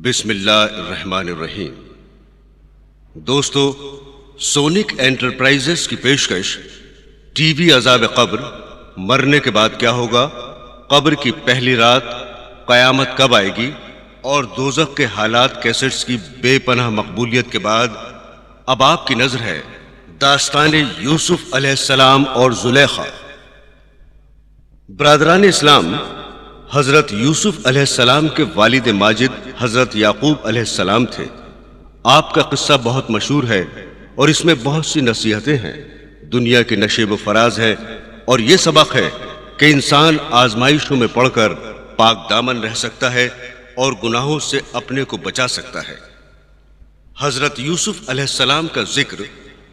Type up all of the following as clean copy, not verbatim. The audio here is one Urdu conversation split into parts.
بسم اللہ الرحمن الرحیم۔ دوستو، سونک انٹرپرائزز کی پیشکش ٹی وی عذاب قبر، مرنے کے بعد کیا ہوگا، قبر کی پہلی رات، قیامت کب آئے گی اور دوزخ کے حالات کیسٹس کی بے پناہ مقبولیت کے بعد اب آپ کی نظر ہے داستان یوسف علیہ السلام اور زلیخا۔ برادران اسلام، حضرت یوسف علیہ السلام کے والد ماجد حضرت یعقوب علیہ السلام تھے۔ آپ کا قصہ بہت مشہور ہے اور اس میں بہت سی نصیحتیں ہیں، دنیا کے نشیب و فراز ہے، اور یہ سبق ہے کہ انسان آزمائشوں میں پڑھ کر پاک دامن رہ سکتا ہے اور گناہوں سے اپنے کو بچا سکتا ہے۔ حضرت یوسف علیہ السلام کا ذکر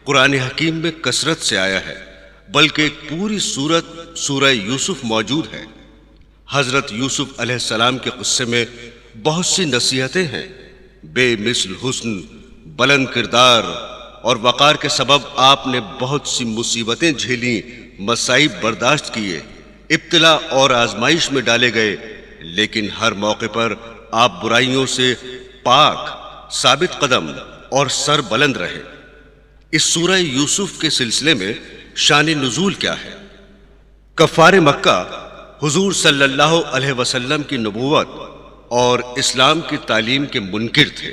قرآن حکیم میں کثرت سے آیا ہے، بلکہ ایک پوری سورت سورہ یوسف موجود ہے۔ حضرت یوسف علیہ السلام کے قصے میں بہت سی نصیحتیں ہیں۔ بے مثل حسن، بلند کردار اور وقار کے سبب آپ نے بہت سی مصیبتیں جھیلیں، مصائب برداشت کیے، ابتلا اور آزمائش میں ڈالے گئے، لیکن ہر موقع پر آپ برائیوں سے پاک، ثابت قدم اور سر بلند رہے۔ اس سورہ یوسف کے سلسلے میں شان نزول کیا ہے؟ کفار مکہ حضور صلی اللہ علیہ وسلم کی نبوت اور اسلام کی تعلیم کے منکر تھے۔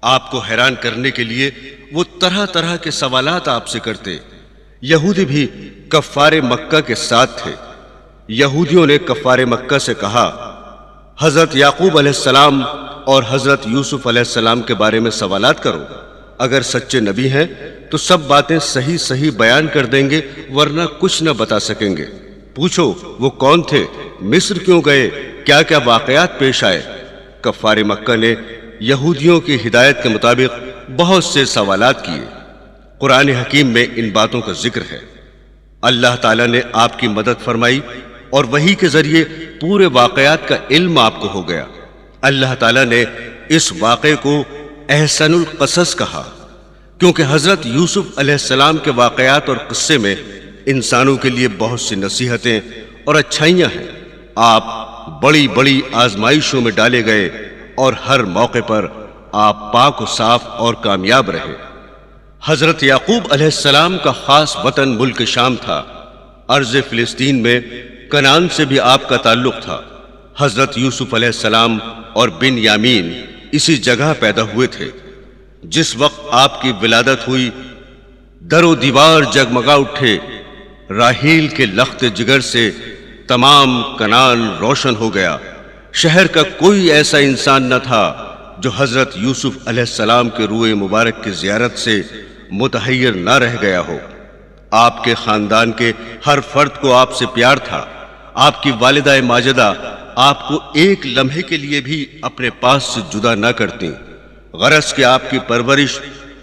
آپ کو حیران کرنے کے لیے وہ طرح طرح کے سوالات آپ سے کرتے۔ یہودی بھی کفار مکہ کے ساتھ تھے۔ یہودیوں نے کفار مکہ سے کہا، حضرت یعقوب علیہ السلام اور حضرت یوسف علیہ السلام کے بارے میں سوالات کرو، اگر سچے نبی ہیں تو سب باتیں صحیح صحیح بیان کر دیں گے، ورنہ کچھ نہ بتا سکیں گے۔ پوچھو وہ کون تھے، مصر کیوں گئے، کیا کیا واقعات پیش آئے۔ کفار مکہ نے یہودیوں کی ہدایت کے مطابق بہت سے سوالات کیے۔ قرآن حکیم میں ان باتوں کا ذکر ہے۔ اللہ تعالیٰ نے آپ کی مدد فرمائی اور وحی کے ذریعے پورے واقعات کا علم آپ کو ہو گیا۔ اللہ تعالیٰ نے اس واقعے کو احسن القصص کہا، کیونکہ حضرت یوسف علیہ السلام کے واقعات اور قصے میں انسانوں کے لیے بہت سی نصیحتیں اور اچھائیاں ہیں۔ آپ بڑی بڑی آزمائشوں میں ڈالے گئے اور ہر موقع پر آپ پاک و صاف اور کامیاب رہے۔ حضرت یعقوب علیہ السلام کا خاص وطن ملک شام تھا۔ ارض فلسطین میں کنعان سے بھی آپ کا تعلق تھا۔ حضرت یوسف علیہ السلام اور بن یامین اسی جگہ پیدا ہوئے تھے۔ جس وقت آپ کی ولادت ہوئی، در و دیوار جگمگا اٹھے، راحیل کے لخت جگر سے تمام کنعان روشن ہو گیا۔ شہر کا کوئی ایسا انسان نہ تھا جو حضرت یوسف علیہ السلام کے روئے مبارک کی زیارت سے متحیر نہ رہ گیا ہو۔ آپ کے خاندان کے ہر فرد کو آپ سے پیار تھا۔ آپ کی والدہ ماجدہ آپ کو ایک لمحے کے لیے بھی اپنے پاس سے جدا نہ کرتی، غرض کہ آپ کی پرورش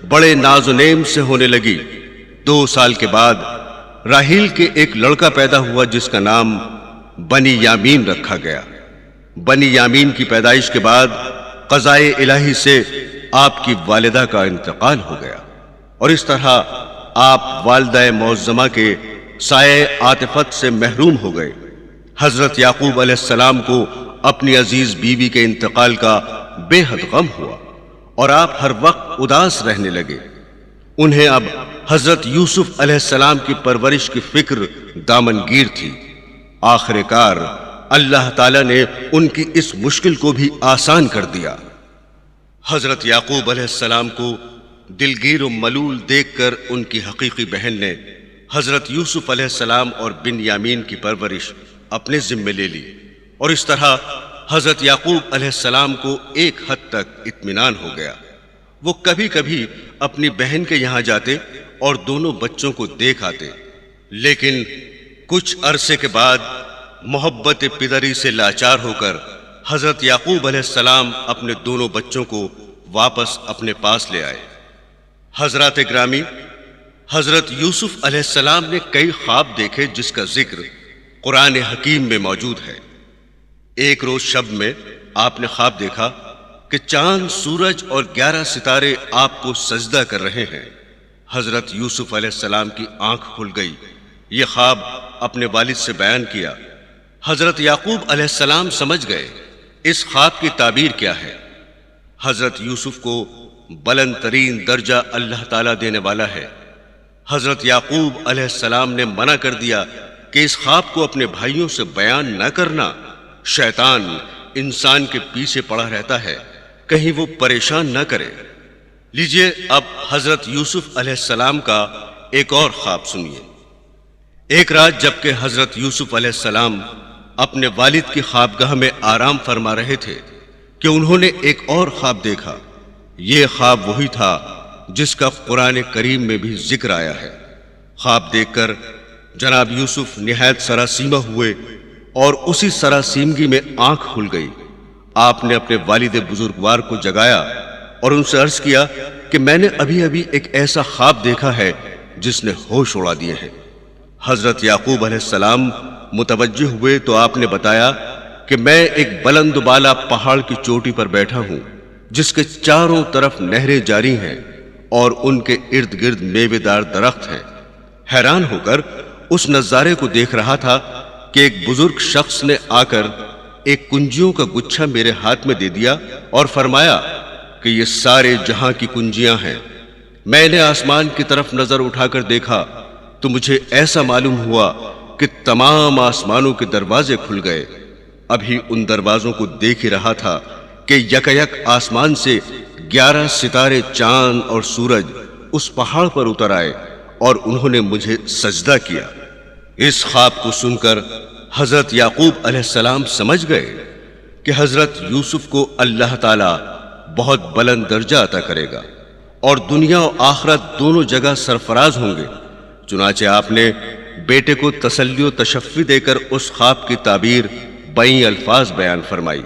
بڑے ناز و نعم سے ہونے لگی۔ 2 سال کے بعد راحیل کے ایک لڑکا پیدا ہوا جس کا نام بنی یامین رکھا گیا۔ بنی یامین کی پیدائش کے بعد قضائے الہی سے آپ کی والدہ کا انتقال ہو گیا، اور اس طرح آپ والدہ معظمہ کے سایہ عاطفت سے محروم ہو گئے۔ حضرت یعقوب علیہ السلام کو اپنی عزیز بیوی کے انتقال کا بے حد غم ہوا اور آپ ہر وقت اداس رہنے لگے۔ انہیں اب حضرت یوسف علیہ السلام کی پرورش کی فکر دامنگیر تھی۔ آخر کار اللہ تعالیٰ نے ان کی اس مشکل کو بھی آسان کر دیا۔ حضرت یعقوب علیہ السلام کو دلگیر و ملول دیکھ کر ان کی حقیقی بہن نے حضرت یوسف علیہ السلام اور بن یامین کی پرورش اپنے ذمے لے لی، اور اس طرح حضرت یعقوب علیہ السلام کو ایک حد تک اطمینان ہو گیا۔ وہ کبھی کبھی اپنی بہن کے یہاں جاتے اور دونوں بچوں کو دیکھ آتے، لیکن کچھ عرصے کے بعد محبت پدری سے لاچار ہو کر حضرت یعقوب علیہ السلام اپنے دونوں بچوں کو واپس اپنے پاس لے آئے۔ حضرات گرامی، حضرت یوسف علیہ السلام نے کئی خواب دیکھے جس کا ذکر قرآن حکیم میں موجود ہے۔ ایک روز شب میں آپ نے خواب دیکھا کہ چاند، سورج اور 11 ستارے آپ کو سجدہ کر رہے ہیں۔ حضرت یوسف علیہ السلام کی آنکھ کھل گئی۔ یہ خواب اپنے والد سے بیان کیا۔ حضرت یعقوب علیہ السلام سمجھ گئے اس خواب کی تعبیر کیا ہے۔ حضرت یوسف کو بلند ترین درجہ اللہ تعالیٰ دینے والا ہے۔ حضرت یعقوب علیہ السلام نے منع کر دیا کہ اس خواب کو اپنے بھائیوں سے بیان نہ کرنا۔ شیطان انسان کے پیچھے پڑا رہتا ہے، کہیں وہ پریشان نہ کرے۔ لیجئے اب حضرت یوسف علیہ السلام کا ایک اور خواب سنیے۔ ایک رات جبکہ حضرت یوسف علیہ السلام اپنے والد کی خوابگاہ میں آرام فرما رہے تھے کہ انہوں نے ایک اور خواب دیکھا۔ یہ خواب وہی تھا جس کا قرآن کریم میں بھی ذکر آیا ہے۔ خواب دیکھ کر جناب یوسف نہایت سراسیمہ ہوئے اور اسی سراسیمگی میں آنکھ کھل گئی۔ آپ نے اپنے والد بزرگوار کو جگایا اور ان سے عرض کیا کہ میں نے ابھی ابھی ایک ایسا خواب دیکھا ہے جس نے ہوش اڑا دیے ہیں۔ حضرت یعقوب علیہ السلام متوجہ ہوئے تو آپ نے بتایا کہ میں ایک بلند بالا پہاڑ کی چوٹی پر بیٹھا ہوں جس کے چاروں طرف نہریں جاری ہیں اور ان کے ارد گرد میوے دار درخت ہیں۔ حیران ہو کر اس نظارے کو دیکھ رہا تھا کہ ایک بزرگ شخص نے آ کر ایک کنجیوں کا گچھا میرے ہاتھ میں دے دیا اور فرمایا کہ یہ سارے جہاں کی کنجیاں ہیں۔ میں نے آسمان کی طرف نظر اٹھا کر دیکھا تو مجھے ایسا معلوم ہوا کہ تمام آسمانوں کے دروازے کھل گئے۔ ابھی ان دروازوں کو دیکھ ہی رہا تھا کہ یکایک آسمان سے 11 ستارے، چاند اور سورج اس پہاڑ پر اتر آئے اور انہوں نے مجھے سجدہ کیا۔ اس خواب کو سن کر حضرت یعقوب علیہ السلام سمجھ گئے کہ حضرت یوسف کو اللہ تعالی بہت بلند درجہ عطا کرے گا اور دنیا و آخرت دونوں جگہ سرفراز ہوں گے۔ چنانچہ آپ نے بیٹے کو تسلی و تشفی دے کر اس خواب کی تعبیر بئی الفاظ بیان فرمائی۔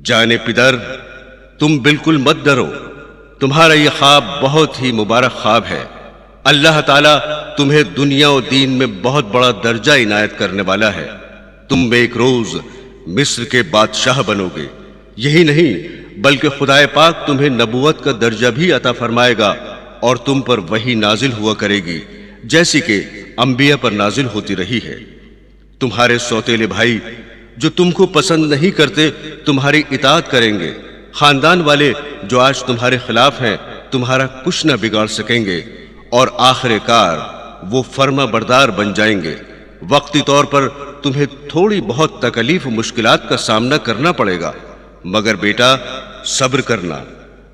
جانے پدر، تم بالکل مت ڈرو، تمہارا یہ خواب بہت ہی مبارک خواب ہے۔ اللہ تعالیٰ تمہیں دنیا و دین میں بہت بڑا درجہ عنایت کرنے والا ہے۔ تم ایک روز مصر کے بادشاہ بنو گے۔ یہی نہیں بلکہ خدائے پاک تمہیں نبوت کا درجہ بھی عطا فرمائے گا اور تم پر وحی نازل ہوا کرے گی جیسی کہ انبیاء پر نازل ہوتی رہی ہے۔ تمہارے سوتیلے بھائی جو تم کو پسند نہیں کرتے تمہاری اطاعت کریں گے۔ خاندان والے جو آج تمہارے خلاف ہیں تمہارا کچھ نہ بگاڑ سکیں گے اور آخر کار وہ فرما بردار بن جائیں گے۔ وقتی طور پر تمہیں تھوڑی بہت تکلیف و مشکلات کا سامنا کرنا پڑے گا، مگر بیٹا صبر کرنا،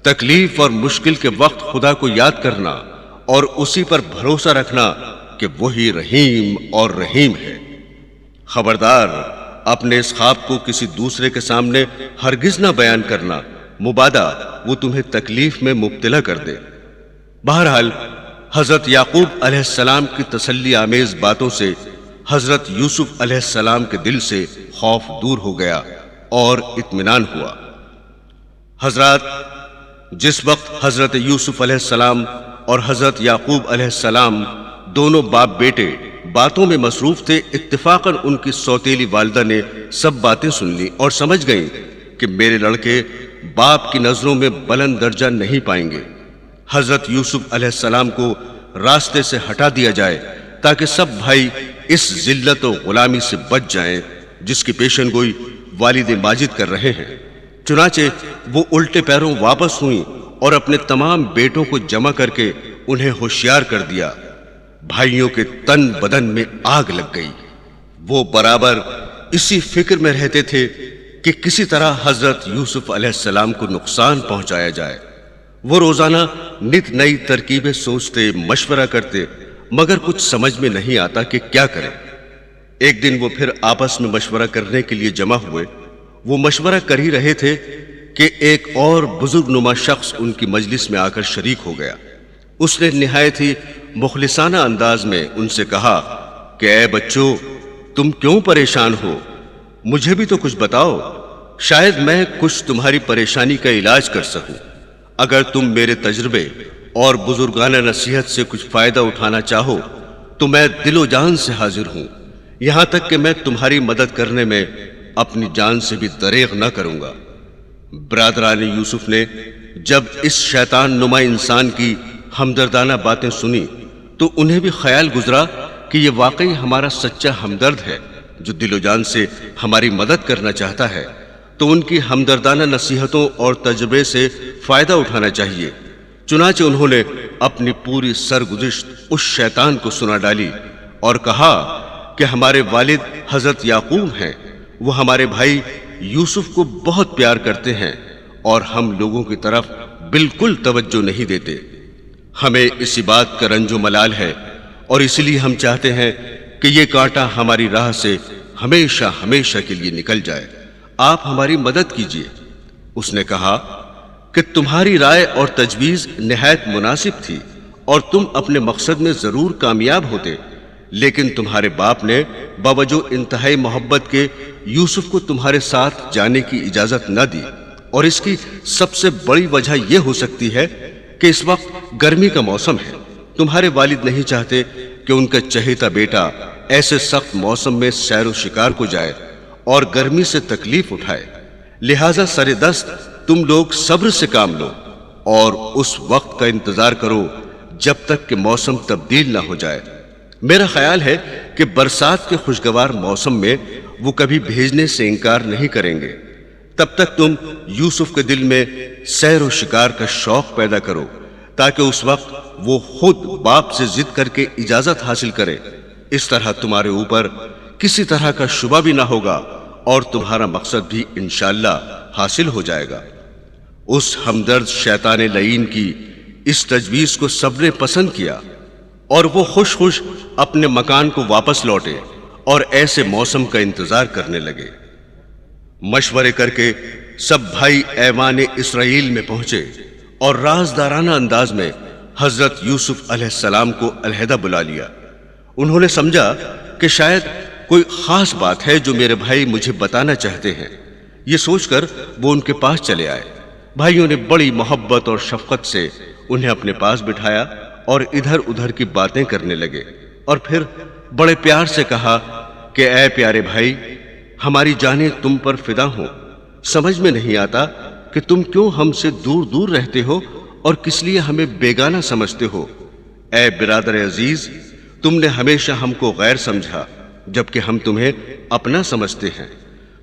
تکلیف اور مشکل کے وقت خدا کو یاد کرنا اور اسی پر بھروسہ رکھنا کہ وہی رحیم اور رحیم ہے۔ خبردار اپنے اس خواب کو کسی دوسرے کے سامنے ہرگز نہ بیان کرنا، مبادا وہ تمہیں تکلیف میں مبتلا کر دے۔ بہرحال حضرت یعقوب علیہ السلام کی تسلی آمیز باتوں سے حضرت یوسف علیہ السلام کے دل سے خوف دور ہو گیا اور اطمینان ہوا۔ حضرات، جس وقت حضرت یوسف علیہ السلام اور حضرت یعقوب علیہ السلام دونوں باپ بیٹے باتوں میں مصروف تھے، اتفاقاً ان کی سوتیلی والدہ نے سب باتیں سن لی اور سمجھ گئیں کہ میرے لڑکے باپ کی نظروں میں بلند درجہ نہیں پائیں گے۔ حضرت یوسف علیہ السلام کو راستے سے ہٹا دیا جائے تاکہ سب بھائی اس ذلت و غلامی سے بچ جائیں جس کی پیشن گوئی والد ماجد کر رہے ہیں۔ چنانچہ وہ الٹے پیروں واپس ہوئیں اور اپنے تمام بیٹوں کو جمع کر کے انہیں ہوشیار کر دیا۔ بھائیوں کے تن بدن میں آگ لگ گئی۔ وہ برابر اسی فکر میں رہتے تھے کہ کسی طرح حضرت یوسف علیہ السلام کو نقصان پہنچایا جائے۔ وہ روزانہ نت نئی ترکیبیں سوچتے، مشورہ کرتے، مگر کچھ سمجھ میں نہیں آتا کہ کیا کریں۔ ایک دن وہ پھر آپس میں مشورہ کرنے کے لیے جمع ہوئے۔ وہ مشورہ کر ہی رہے تھے کہ ایک اور بزرگ نما شخص ان کی مجلس میں آ کر شریک ہو گیا۔ اس نے نہایت ہی مخلصانہ انداز میں ان سے کہا کہ اے بچوں، تم کیوں پریشان ہو؟ مجھے بھی تو کچھ بتاؤ، شاید میں کچھ تمہاری پریشانی کا علاج کر سکوں۔ اگر تم میرے تجربے اور بزرگانہ نصیحت سے کچھ فائدہ اٹھانا چاہو تو میں دل و جان سے حاضر ہوں، یہاں تک کہ میں تمہاری مدد کرنے میں اپنی جان سے بھی دریغ نہ کروں گا۔ برادران یوسف نے جب اس شیطان نما انسان کی ہمدردانہ باتیں سنی تو انہیں بھی خیال گزرا کہ یہ واقعی ہمارا سچا ہمدرد ہے جو دل و جان سے ہماری مدد کرنا چاہتا ہے۔ تو ان کی ہمدردانہ نصیحتوں اور تجربے سے فائدہ اٹھانا چاہیے۔ چنانچہ انہوں نے اپنی پوری سرگزشت اس شیطان کو سنا ڈالی اور کہا کہ ہمارے والد حضرت یعقوب ہیں، وہ ہمارے بھائی یوسف کو بہت پیار کرتے ہیں اور ہم لوگوں کی طرف بالکل توجہ نہیں دیتے۔ ہمیں اسی بات کا رنج و ملال ہے اور اس لیے ہم چاہتے ہیں کہ یہ کانٹا ہماری راہ سے ہمیشہ ہمیشہ کے لیے نکل جائے، آپ ہماری مدد کیجیے۔ اس نے کہا کہ تمہاری رائے اور تجویز نہایت مناسب تھی اور تم اپنے مقصد میں ضرور کامیاب ہوتے، لیکن تمہارے باپ نے باوجود انتہائی محبت کے یوسف کو تمہارے ساتھ جانے کی اجازت نہ دی، اور اس کی سب سے بڑی وجہ یہ ہو سکتی ہے کہ اس وقت گرمی کا موسم ہے۔ تمہارے والد نہیں چاہتے کہ ان کا چہیتا بیٹا ایسے سخت موسم میں سیر و شکار کو جائے اور گرمی سے تکلیف اٹھائے، لہذا سر دست تم لوگ صبر سے کام لو اور اس وقت کا انتظار کرو جب تک کہ موسم تبدیل نہ ہو جائے۔ میرا خیال ہے کہ برسات کے خوشگوار موسم میں وہ کبھی بھیجنے سے انکار نہیں کریں گے۔ تب تک تم یوسف کے دل میں سیر و شکار کا شوق پیدا کرو تاکہ اس وقت وہ خود باپ سے ضد کر کے اجازت حاصل کرے۔ اس طرح تمہارے اوپر کسی طرح کا شبہ بھی نہ ہوگا اور تمہارا مقصد بھی انشاءاللہ حاصل ہو جائے گا۔ اس ہمدرد شیطان لعین کی اس تجویز کو سب نے پسند کیا اور وہ خوش خوش اپنے مکان کو واپس لوٹے اور ایسے موسم کا انتظار کرنے لگے۔ مشورے کر کے سب بھائی ایوان اسرائیل میں پہنچے اور رازدارانہ انداز میں حضرت یوسف علیہ السلام کو علیحدہ بلا لیا۔ انہوں نے سمجھا کہ شاید کوئی خاص بات ہے جو میرے بھائی مجھے بتانا چاہتے ہیں۔ یہ سوچ کر وہ ان کے پاس چلے آئے۔ بھائیوں نے بڑی محبت اور شفقت سے انہیں اپنے پاس بٹھایا اور ادھر ادھر کی باتیں کرنے لگے، اور پھر بڑے پیار سے کہا کہ اے پیارے بھائی، ہماری جانیں تم پر فدا ہوں۔ سمجھ میں نہیں آتا کہ تم کیوں ہم سے دور دور رہتے ہو اور کس لیے ہمیں بیگانہ سمجھتے ہو۔ اے برادر عزیز، تم نے ہمیشہ ہم کو غیر سمجھا جبکہ ہم تمہیں اپنا سمجھتے ہیں۔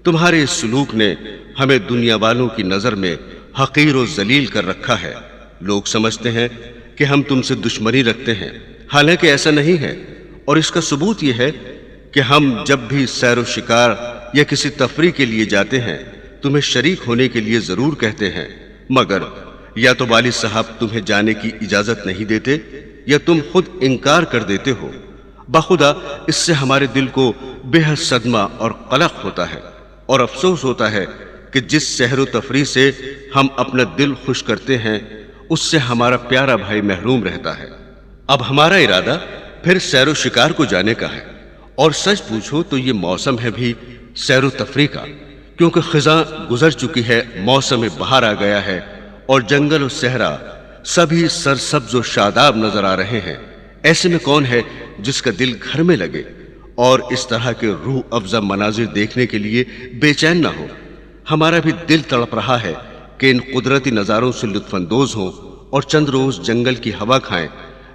تمہارے اس سلوک نے ہمیں دنیا والوں کی نظر میں حقیر و ذلیل کر رکھا ہے۔ لوگ سمجھتے ہیں کہ ہم تم سے دشمنی رکھتے ہیں، حالانکہ ایسا نہیں ہے، اور اس کا ثبوت یہ ہے کہ ہم جب بھی سیر و شکار یا کسی تفریح کے لیے جاتے ہیں تمہیں شریک ہونے کے لیے ضرور کہتے ہیں، مگر یا تو والد صاحب تمہیں جانے کی اجازت نہیں دیتے یا تم خود انکار کر دیتے ہو۔ بخدا اس سے ہمارے دل کو بے حد صدمہ اور قلق ہوتا ہے اور افسوس ہوتا ہے کہ جس سحر و تفریح سے ہم اپنا دل خوش کرتے ہیں اس سے ہمارا پیارا بھائی محروم رہتا ہے۔ اب ہمارا ارادہ پھر سیر و شکار کو جانے کا ہے، اور سچ پوچھو تو یہ موسم ہے بھی سیر و تفریح کا، کیونکہ خزاں گزر چکی ہے، موسم بہار آ گیا ہے اور جنگل و صحرا سبھی سرسبز و شاداب نظر آ رہے ہیں۔ ایسے میں کون ہے جس کا دل گھر میں لگے اور اس طرح کے روح افزا مناظر دیکھنے کے لیے بے چین نہ ہو؟ ہمارا بھی دل تڑپ رہا ہے کہ ان قدرتی نظاروں سے لطف اندوز ہوں اور چند روز جنگل کی ہوا کھائیں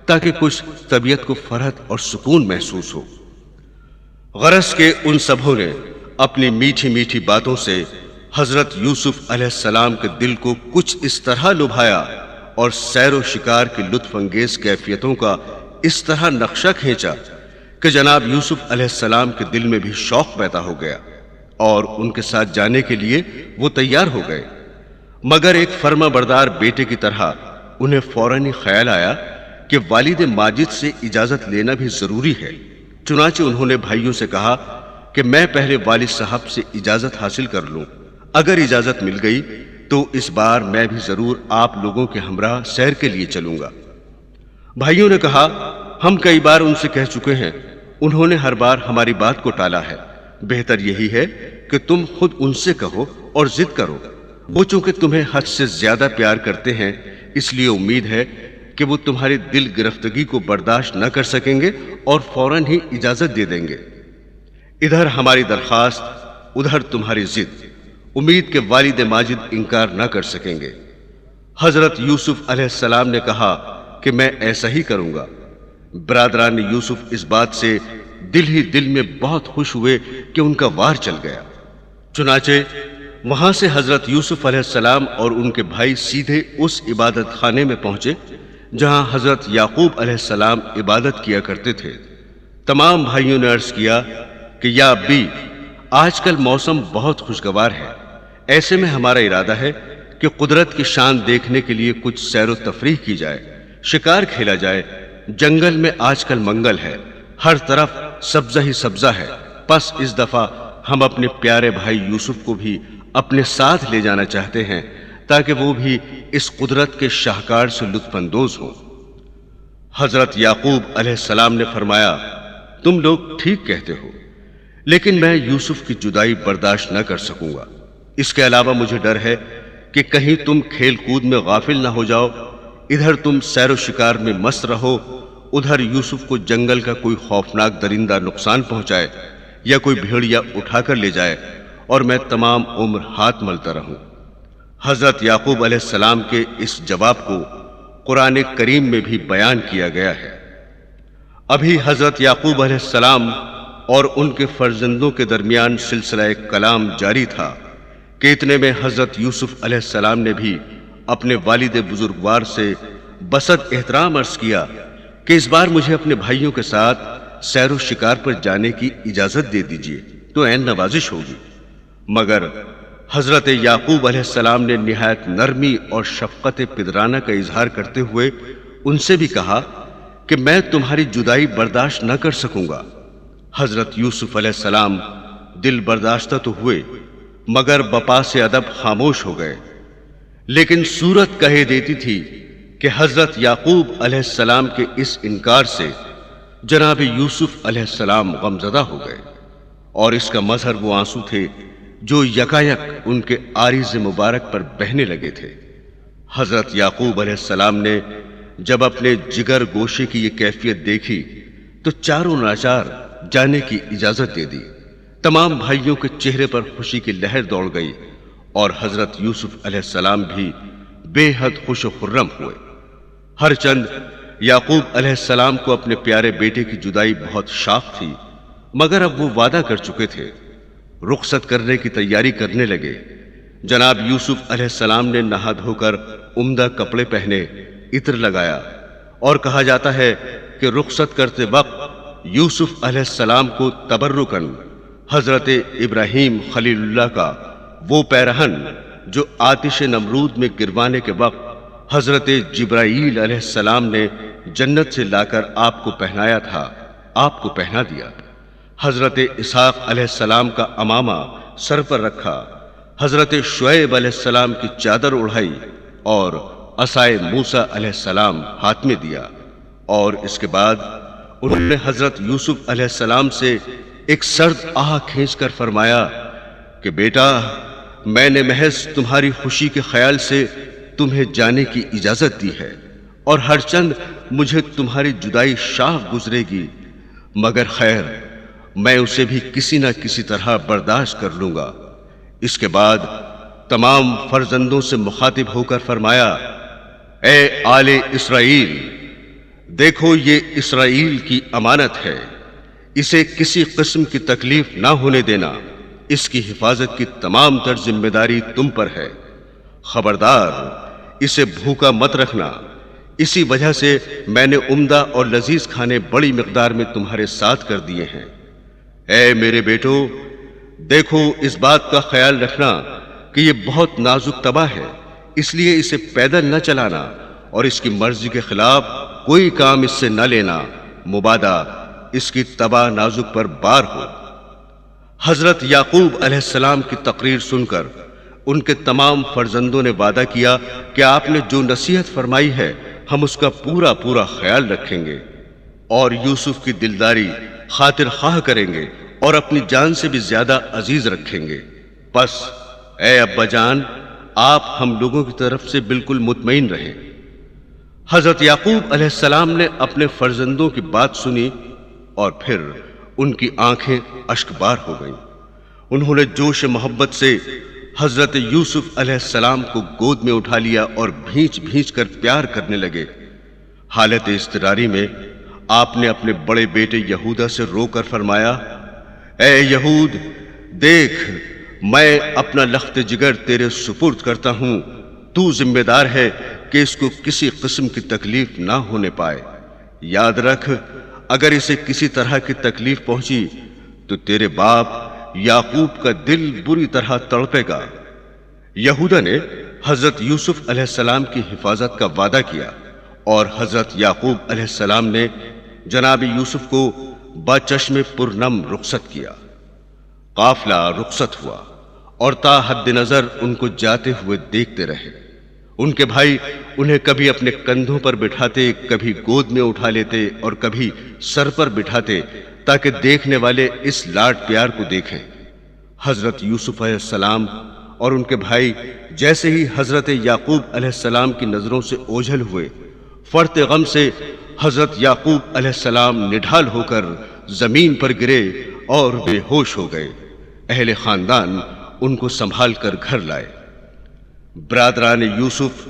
تاکہ کچھ طبیعت کو فرحت اور سکون محسوس ہو۔ غرض کے ان سبھوں نے اپنی میٹھی میٹھی باتوں سے حضرت یوسف علیہ السلام کے دل کو کچھ اس طرح لبھایا اور سیر و شکار کی لطف انگیز کیفیتوں کا اس طرح نقشہ کھینچا کہ جناب یوسف علیہ السلام کے دل میں بھی شوق پیدا ہو گیا اور ان کے ساتھ جانے کے لیے وہ تیار ہو گئے۔ مگر ایک فرما بردار بیٹے کی طرح انہیں فوراً ہی خیال آیا کہ والد ماجد سے اجازت لینا بھی ضروری ہے۔ چنانچہ انہوں نے بھائیوں سے کہا کہ میں پہلے والد صاحب سے اجازت حاصل کر لوں، اگر اجازت مل گئی تو اس بار میں بھی ضرور آپ لوگوں کے ہمراہ سیر کے لیے چلوں گا۔ بھائیوں نے کہا ہم کئی بار ان سے کہہ چکے ہیں، انہوں نے ہر بار ہماری بات کو ٹالا ہے، بہتر یہی ہے کہ تم خود ان سے کہو اور ضد کرو۔ وہ چونکہ تمہیں حد سے زیادہ پیار کرتے ہیں، اس لیے امید ہے کہ وہ تمہاری دل گرفتگی کو برداشت نہ کر سکیں گے اور فوراً ہی اجازت دے دیں گے۔ ادھر ہماری درخواست، ادھر تمہاری ضد، امید کہ والد ماجد انکار نہ کر سکیں گے۔ حضرت یوسف علیہ السلام نے کہا کہ میں ایسا ہی کروں گا۔ برادران یوسف اس بات سے دل ہی دل میں بہت خوش ہوئے کہ ان کا وار چل گیا۔ چنانچہ وہاں سے حضرت یوسف علیہ السلام اور ان کے بھائی سیدھے اس عبادت خانے میں پہنچے جہاں حضرت یعقوب علیہ السلام عبادت کیا کرتے تھے۔ تمام بھائیوں نے عرض کیا کہ یا ابی، آج کل موسم بہت خوشگوار ہے، ایسے میں ہمارا ارادہ ہے کہ قدرت کی شان دیکھنے کے لیے کچھ سیر و تفریح کی جائے، شکار کھیلا جائے۔ جنگل میں آج کل منگل ہے، ہر طرف سبزہ ہی سبزہ ہے، پس اس دفعہ ہم اپنے پیارے بھائی یوسف کو بھی اپنے ساتھ لے جانا چاہتے ہیں تاکہ وہ بھی اس قدرت کے شاہکار سے لطف اندوز ہوں۔ حضرت یعقوب علیہ السلام نے فرمایا، تم لوگ ٹھیک کہتے ہو، لیکن میں یوسف کی جدائی برداشت نہ کر سکوں گا۔ اس کے علاوہ مجھے ڈر ہے کہ کہیں تم کھیل کود میں غافل نہ ہو جاؤ، ادھر تم سیر و شکار میں مست رہو، ادھر یوسف کو جنگل کا کوئی خوفناک درندہ نقصان پہنچائے یا کوئی بھیڑیا اٹھا کر لے جائے اور میں تمام عمر ہاتھ ملتا رہوں۔ حضرت یعقوب علیہ السلام کے اس جواب کو قرآن کریم میں بھی بیان کیا گیا ہے۔ ابھی حضرت یعقوب علیہ السلام اور ان کے فرزندوں کے درمیان سلسلہ کلام جاری تھا کہ اتنے میں حضرت یوسف علیہ السلام نے بھی اپنے والد بزرگوار سے بسط احترام عرض کیا کہ اس بار مجھے اپنے بھائیوں کے ساتھ سیر و شکار پر جانے کی اجازت دے دیجیے تو عین نوازش ہوگی۔ مگر حضرت یعقوب علیہ السلام نے نہایت نرمی اور شفقت پدرانہ کا اظہار کرتے ہوئے ان سے بھی کہا کہ میں تمہاری جدائی برداشت نہ کر سکوں گا۔ حضرت یوسف علیہ السلام دل برداشتہ تو ہوئے مگر بپاس ادب خاموش ہو گئے، لیکن صورت کہے دیتی تھی کہ حضرت یعقوب علیہ السلام کے اس انکار سے جناب یوسف علیہ السلام غمزدہ ہو گئے، اور اس کا مظہر وہ آنسو تھے جو یکایک ان کے عارض مبارک پر بہنے لگے تھے۔ حضرت یعقوب علیہ السلام نے جب اپنے جگر گوشے کی یہ کیفیت دیکھی تو چاروں ناچار جانے کی اجازت دے دی۔ تمام بھائیوں کے چہرے پر خوشی کی لہر دوڑ گئی اور حضرت یوسف علیہ السلام بھی بے حد خوش و خرم ہوئے۔ ہر چند یعقوب علیہ السلام کو اپنے پیارے بیٹے کی جدائی بہت شاق تھی، مگر اب وہ وعدہ کر چکے تھے، رخصت کرنے کی تیاری کرنے لگے۔ جناب یوسف علیہ السلام نے نہا دھو کر عمدہ کپڑے پہنے، عطر لگایا، اور کہا جاتا ہے کہ رخصت کرتے وقت یوسف علیہ السلام کو تبرکن حضرت ابراہیم خلیل اللہ کا وہ پیرہن جو آتش نمرود میں گروانے کے وقت حضرت جبرائیل علیہ السلام نے جنت سے لا کر آپ کو پہنایا تھا، آپ کو پہنا دیا۔ حضرت اسحاق علیہ السلام کا عمامہ سر پر رکھا، حضرت شعیب علیہ السلام کی چادر اڑھائی اور عصائے موسیٰ علیہ السلام ہاتھ میں دیا، اور اس کے بعد انہوں نے حضرت یوسف علیہ السلام سے ایک سرد آہ کھینچ کر فرمایا کہ بیٹا، میں نے محض تمہاری خوشی کے خیال سے تمہیں جانے کی اجازت دی ہے، اور ہر چند مجھے تمہاری جدائی شاق گزرے گی، مگر خیر میں اسے بھی کسی نہ کسی طرح برداشت کر لوں گا۔ اس کے بعد تمام فرزندوں سے مخاطب ہو کر فرمایا، اے آل اسرائیل، دیکھو یہ اسرائیل کی امانت ہے، اسے کسی قسم کی تکلیف نہ ہونے دینا، اس کی حفاظت کی تمام تر ذمہ داری تم پر ہے۔ خبردار، اسے بھوکا مت رکھنا، اسی وجہ سے میں نے عمدہ اور لذیذ کھانے بڑی مقدار میں تمہارے ساتھ کر دیے ہیں۔ اے میرے بیٹو، دیکھو اس بات کا خیال رکھنا کہ یہ بہت نازک تباہ ہے، اس لیے اسے پیدل نہ چلانا اور اس کی مرضی کے خلاف کوئی کام اس سے نہ لینا، مبادا اس کی تباہ نازک پر بار ہو۔ حضرت یعقوب علیہ السلام کی تقریر سن کر ان کے تمام فرزندوں نے وعدہ کیا کہ آپ نے جو نصیحت فرمائی ہے ہم اس کا پورا پورا خیال رکھیں گے اور یوسف کی دلداری خاطر خواہ کریں گے اور اپنی جان سے بھی زیادہ عزیز رکھیں گے۔ پس اے ابا جان، آپ ہم لوگوں کی طرف سے بالکل مطمئن رہیں۔ حضرت یعقوب علیہ السلام نے اپنے فرزندوں کی بات سنی اور پھر ان کی آنکھیں اشک بار ہو گئیں۔ انہوں نے جوش محبت سے حضرت یوسف علیہ السلام کو گود میں اٹھا لیا اور بھینچ بھینچ کر پیار کرنے لگے۔ حالت اضطراری میں آپ نے اپنے بڑے بیٹے یہودا سے رو کر فرمایا، اے یہود، دیکھ میں اپنا لخت جگر تیرے سپرد کرتا ہوں، تو ذمہ دار ہے کہ اس کو کسی قسم کی تکلیف نہ ہونے پائے۔ یاد رکھ، اگر اسے کسی طرح کی تکلیف پہنچی تو تیرے باپ یعقوب کا دل بری طرح تڑپے گا۔ یہودا نے حضرت یوسف علیہ السلام کی حفاظت کا وعدہ کیا، اور حضرت یعقوب علیہ السلام نے جناب یوسف کو باچشم پرنم رخصت کیا۔ قافلہ رخصت ہوا اور تا حد نظر ان کو جاتے ہوئے دیکھتے رہے۔ ان کے بھائی انہیں کبھی اپنے کندھوں پر بٹھاتے، کبھی گود میں اٹھا لیتے اور کبھی سر پر بٹھاتے، تاکہ دیکھنے والے اس لاڈ پیار کو دیکھیں۔ حضرت یوسف علیہ السلام اور ان کے بھائی جیسے ہی حضرت یعقوب علیہ السلام کی نظروں سے اوجھل ہوئے، فرط غم سے حضرت یعقوب علیہ السلام نڈھال ہو کر زمین پر گرے اور بے ہوش ہو گئے۔ اہل خاندان ان کو سنبھال کر گھر لائے۔ برادران یوسف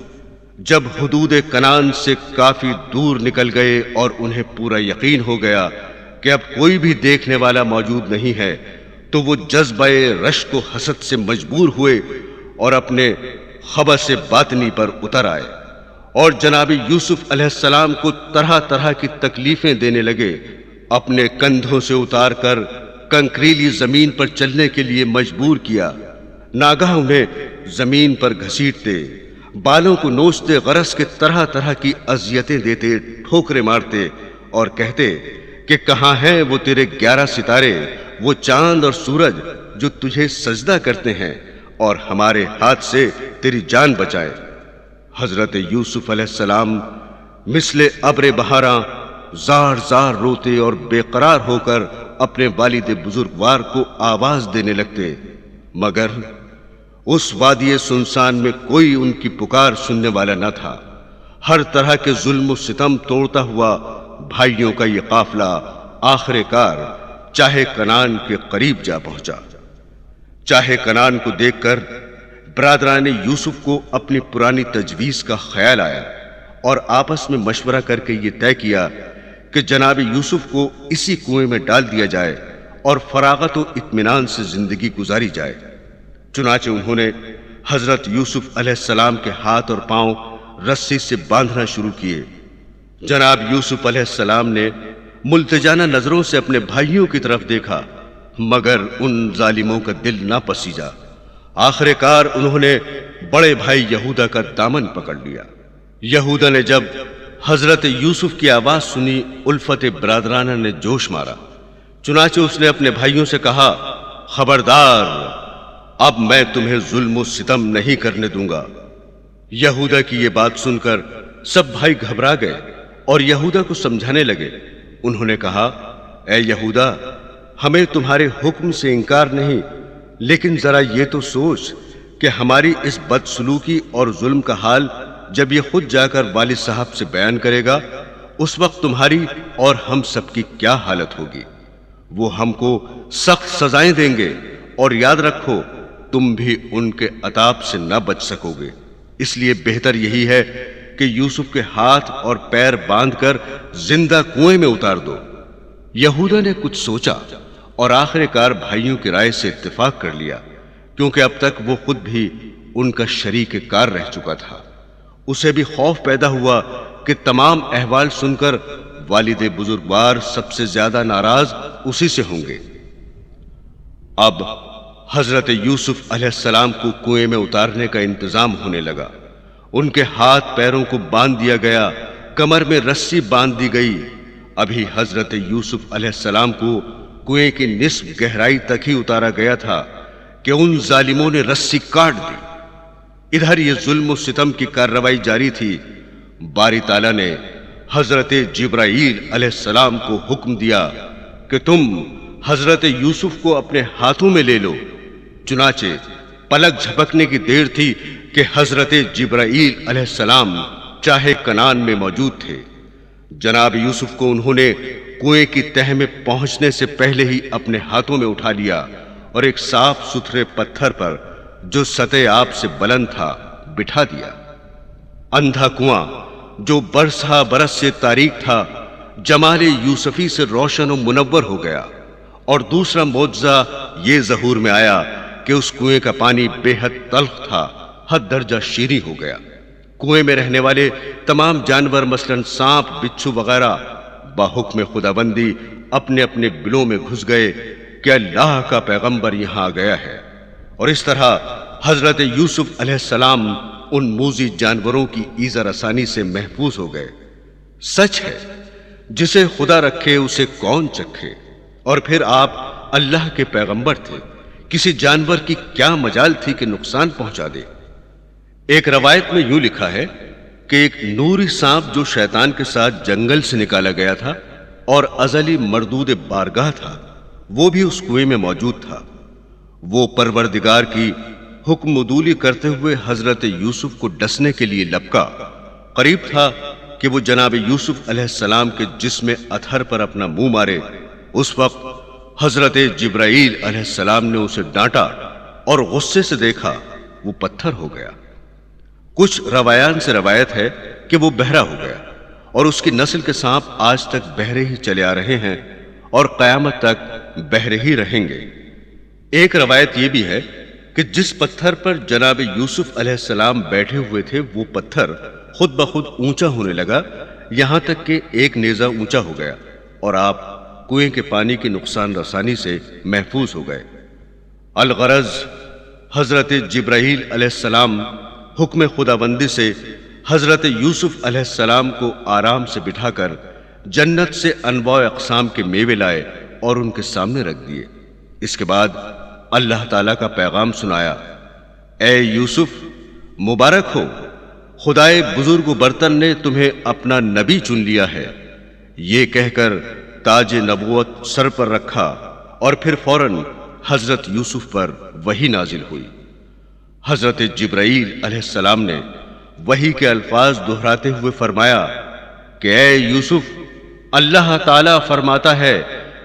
جب حدود کنعان سے کافی دور نکل گئے اور انہیں پورا یقین ہو گیا کہ اب کوئی بھی دیکھنے والا موجود نہیں ہے، تو وہ جذبہ رشک و حسد سے مجبور ہوئے اور اپنے خبث باطنی پر اتر آئے، اور جناب یوسف علیہ السلام کو طرح طرح کی تکلیفیں دینے لگے۔ اپنے کندھوں سے اتار کر کنکریلی زمین پر چلنے کے لیے مجبور کیا۔ ناگاہ انہیں زمین پر گھسیٹتے، بالوں کو نوچتے، غرض کے طرح طرح کی اذیتیں دیتے، ٹھوکریں مارتے اور کہتے کہ کہاں ہیں وہ تیرے 11 ستارے، وہ چاند اور سورج جو تجھے سجدہ کرتے ہیں اور ہمارے ہاتھ سے تیری جان بچائے۔ حضرت یوسف علیہ السلام مثل ابر بہاراں زار زار روتے اور بے قرار ہو کر اپنے والد بزرگوار کو آواز دینے لگتے، مگر اس وادی سنسان میں کوئی ان کی پکار سننے والا نہ تھا۔ ہر طرح کے ظلم و ستم توڑتا ہوا بھائیوں کا یہ قافلہ آخر کار چاہے کنعان کے قریب جا پہنچا۔ چاہے کنعان کو دیکھ کر برادران یوسف کو اپنی پرانی تجویز کا خیال آیا، اور آپس میں مشورہ کر کے یہ طے کیا کہ جناب یوسف کو اسی کنویں میں ڈال دیا جائے اور فراغت و اطمینان سے زندگی گزاری جائے۔ چنانچہ انہوں نے حضرت یوسف علیہ السلام کے ہاتھ اور پاؤں رسی سے باندھنا شروع کیے۔ جناب یوسف علیہ السلام نے ملتجانہ نظروں سے اپنے بھائیوں کی طرف دیکھا، مگر ان ظالموں کا دل نہ پسیجا۔ آخر کار انہوں نے بڑے بھائی یہودا کا دامن پکڑ لیا۔ یہودا نے جب حضرت یوسف کی آواز سنی، الفت برادرانہ نے جوش مارا۔ چنانچہ اس نے اپنے بھائیوں سے کہا، خبردار، اب میں تمہیں ظلم و ستم نہیں کرنے دوں گا۔ یہودا کی یہ بات سن کر سب بھائی گھبرا گئے اور یہودا کو سمجھانے لگے۔ انہوں نے کہا، اے یہودا، ہمیں تمہارے حکم سے انکار نہیں، لیکن ذرا یہ تو سوچ کہ ہماری اس بدسلوکی اور ظلم کا حال جب یہ خود جا کر والد صاحب سے بیان کرے گا، اس وقت تمہاری اور ہم سب کی کیا حالت ہوگی۔ وہ ہم کو سخت سزائیں دیں گے، اور یاد رکھو تم بھی ان کے عذاب سے نہ بچ سکو گے۔ اس لیے بہتر یہی ہے کہ یوسف کے ہاتھ اور پیر باندھ کر زندہ کنویں میں اتار دو۔ یہودا نے کچھ سوچا اور آخر کار بھائیوں کی رائے سے اتفاق کر لیا، کیونکہ اب تک وہ خود بھی ان کا شریک کار رہ چکا تھا۔ اسے بھی خوف پیدا ہوا کہ تمام احوال سن کر والد بزرگوار سب سے زیادہ ناراض اسی سے ہوں گے۔ اب حضرت یوسف علیہ السلام کو کنویں میں اتارنے کا انتظام ہونے لگا۔ ان کے ہاتھ پیروں کو باندھ دیا گیا، کمر میں رسی باندھ دی گئی۔ ابھی حضرت یوسف علیہ السلام کو کنویں کی نصف گہرائی تک ہی اتارا گیا تھا کہ ان ظالموں نے رسی کاٹ دی۔ ادھر یہ ظلم و ستم کی کارروائی جاری تھی۔ باری تعالیٰ نے حضرت جبرائیل علیہ السلام کو حکم دیا کہ تم حضرت یوسف کو اپنے ہاتھوں میں لے لو۔ چنانچہ پلک جھپکنے کی دیر تھی کہ حضرت جبرائیل علیہ السلام چاہے کنعان میں موجود تھے۔ جناب یوسف کو انہوں نے کنویں کی تہ میں پہنچنے سے پہلے ہی اپنے ہاتھوں میں اٹھا لیا اور ایک صاف ستھرے پتھر پر جو سطح آب سے بلند تھا بٹھا دیا۔ اندھا کنواں جو برسا برس سے تاریک تھا، جمال یوسفی سے روشن و منور ہو گیا، اور دوسرا معجزہ یہ ظہور میں آیا کہ کہ اس کنویں کا پانی بے حد تلخ تھا، حد درجہ شیریں ہو گیا۔ کنویں میں رہنے والے تمام جانور مثلاً سانپ، بچھو وغیرہ باحکم خداوندی اپنے اپنے بلوں میں گھس گئے کہ اللہ کا پیغمبر یہاں آ گیا ہے، اور اس طرح حضرت یوسف علیہ السلام ان موذی جانوروں کی ایذا رسانی سے محفوظ ہو گئے۔ سچ ہے، جسے خدا رکھے اسے کون چکھے، اور پھر آپ اللہ کے پیغمبر تھے، کسی جانور کی کیا مجال تھی کہ نقصان پہنچا دے۔ ایک روایت میں یوں لکھا ہے کہ ایک نوری سانپ جو شیطان کے ساتھ جنگل سے نکالا گیا تھا اور ازلی مردود بارگاہ تھا، وہ بھی اس کنویں میں موجود تھا۔ وہ پروردگار کی حکم عدولی کرتے ہوئے حضرت یوسف کو ڈسنے کے لیے لپکا۔ قریب تھا کہ وہ جناب یوسف علیہ السلام کے جسم اطہر پر اپنا منہ مارے۔ اس وقت حضرت جبرائیل علیہ السلام نے اسے ڈانٹا اور غصے سے دیکھا، وہ پتھر ہو گیا۔ کچھ روایان سے روایت ہے کہ وہ بہرا ہو گیا، اور اس کی نسل کے سانپ آج تک بہرے ہی چلے آ رہے ہیں اور قیامت تک بہرے ہی رہیں گے۔ ایک روایت یہ بھی ہے کہ جس پتھر پر جناب یوسف علیہ السلام بیٹھے ہوئے تھے وہ پتھر خود بخود اونچا ہونے لگا، یہاں تک کہ ایک نیزہ اونچا ہو گیا اور آپ کنویں کے پانی کی نقصان رسانی سے محفوظ ہو گئے۔ الغرض حضرت جبرائیل علیہ السلام حکم خداوندی سے حضرت یوسف علیہ السلام کو آرام سے بٹھا کر جنت سے انواع اقسام کے میوے لائے اور ان کے سامنے رکھ دیے۔ اس کے بعد اللہ تعالیٰ کا پیغام سنایا، اے یوسف مبارک ہو، خدائے بزرگ و برتن نے تمہیں اپنا نبی چن لیا ہے۔ یہ کہہ کر تاج نبوت سر پر رکھا اور پھر فوراً حضرت یوسف پر وحی نازل ہوئی۔ حضرت جبرائیل علیہ السلام نے وحی کے الفاظ دہراتے ہوئے فرمایا کہ اے یوسف، اللہ تعالیٰ فرماتا ہے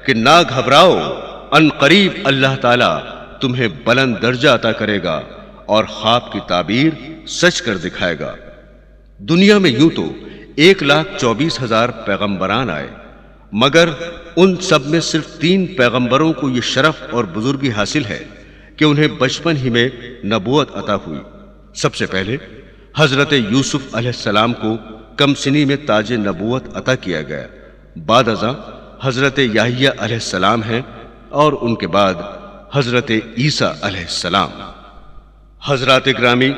کہ نہ گھبراؤ، ان قریب اللہ تعالیٰ تمہیں بلند درجہ عطا کرے گا اور خواب کی تعبیر سچ کر دکھائے گا۔ دنیا میں یوں تو 1,24,000 پیغمبران آئے، مگر ان سب میں صرف 3 پیغمبروں کو یہ شرف اور بزرگی حاصل ہے کہ انہیں بچپن ہی میں نبوت عطا ہوئی۔ سب سے پہلے حضرت یوسف علیہ السلام کو کم سنی میں تاج نبوت عطا کیا گیا، بعد ازاں حضرت یحییٰ علیہ السلام ہیں، اور ان کے بعد حضرت عیسیٰ علیہ السلام۔ حضرات گرامی،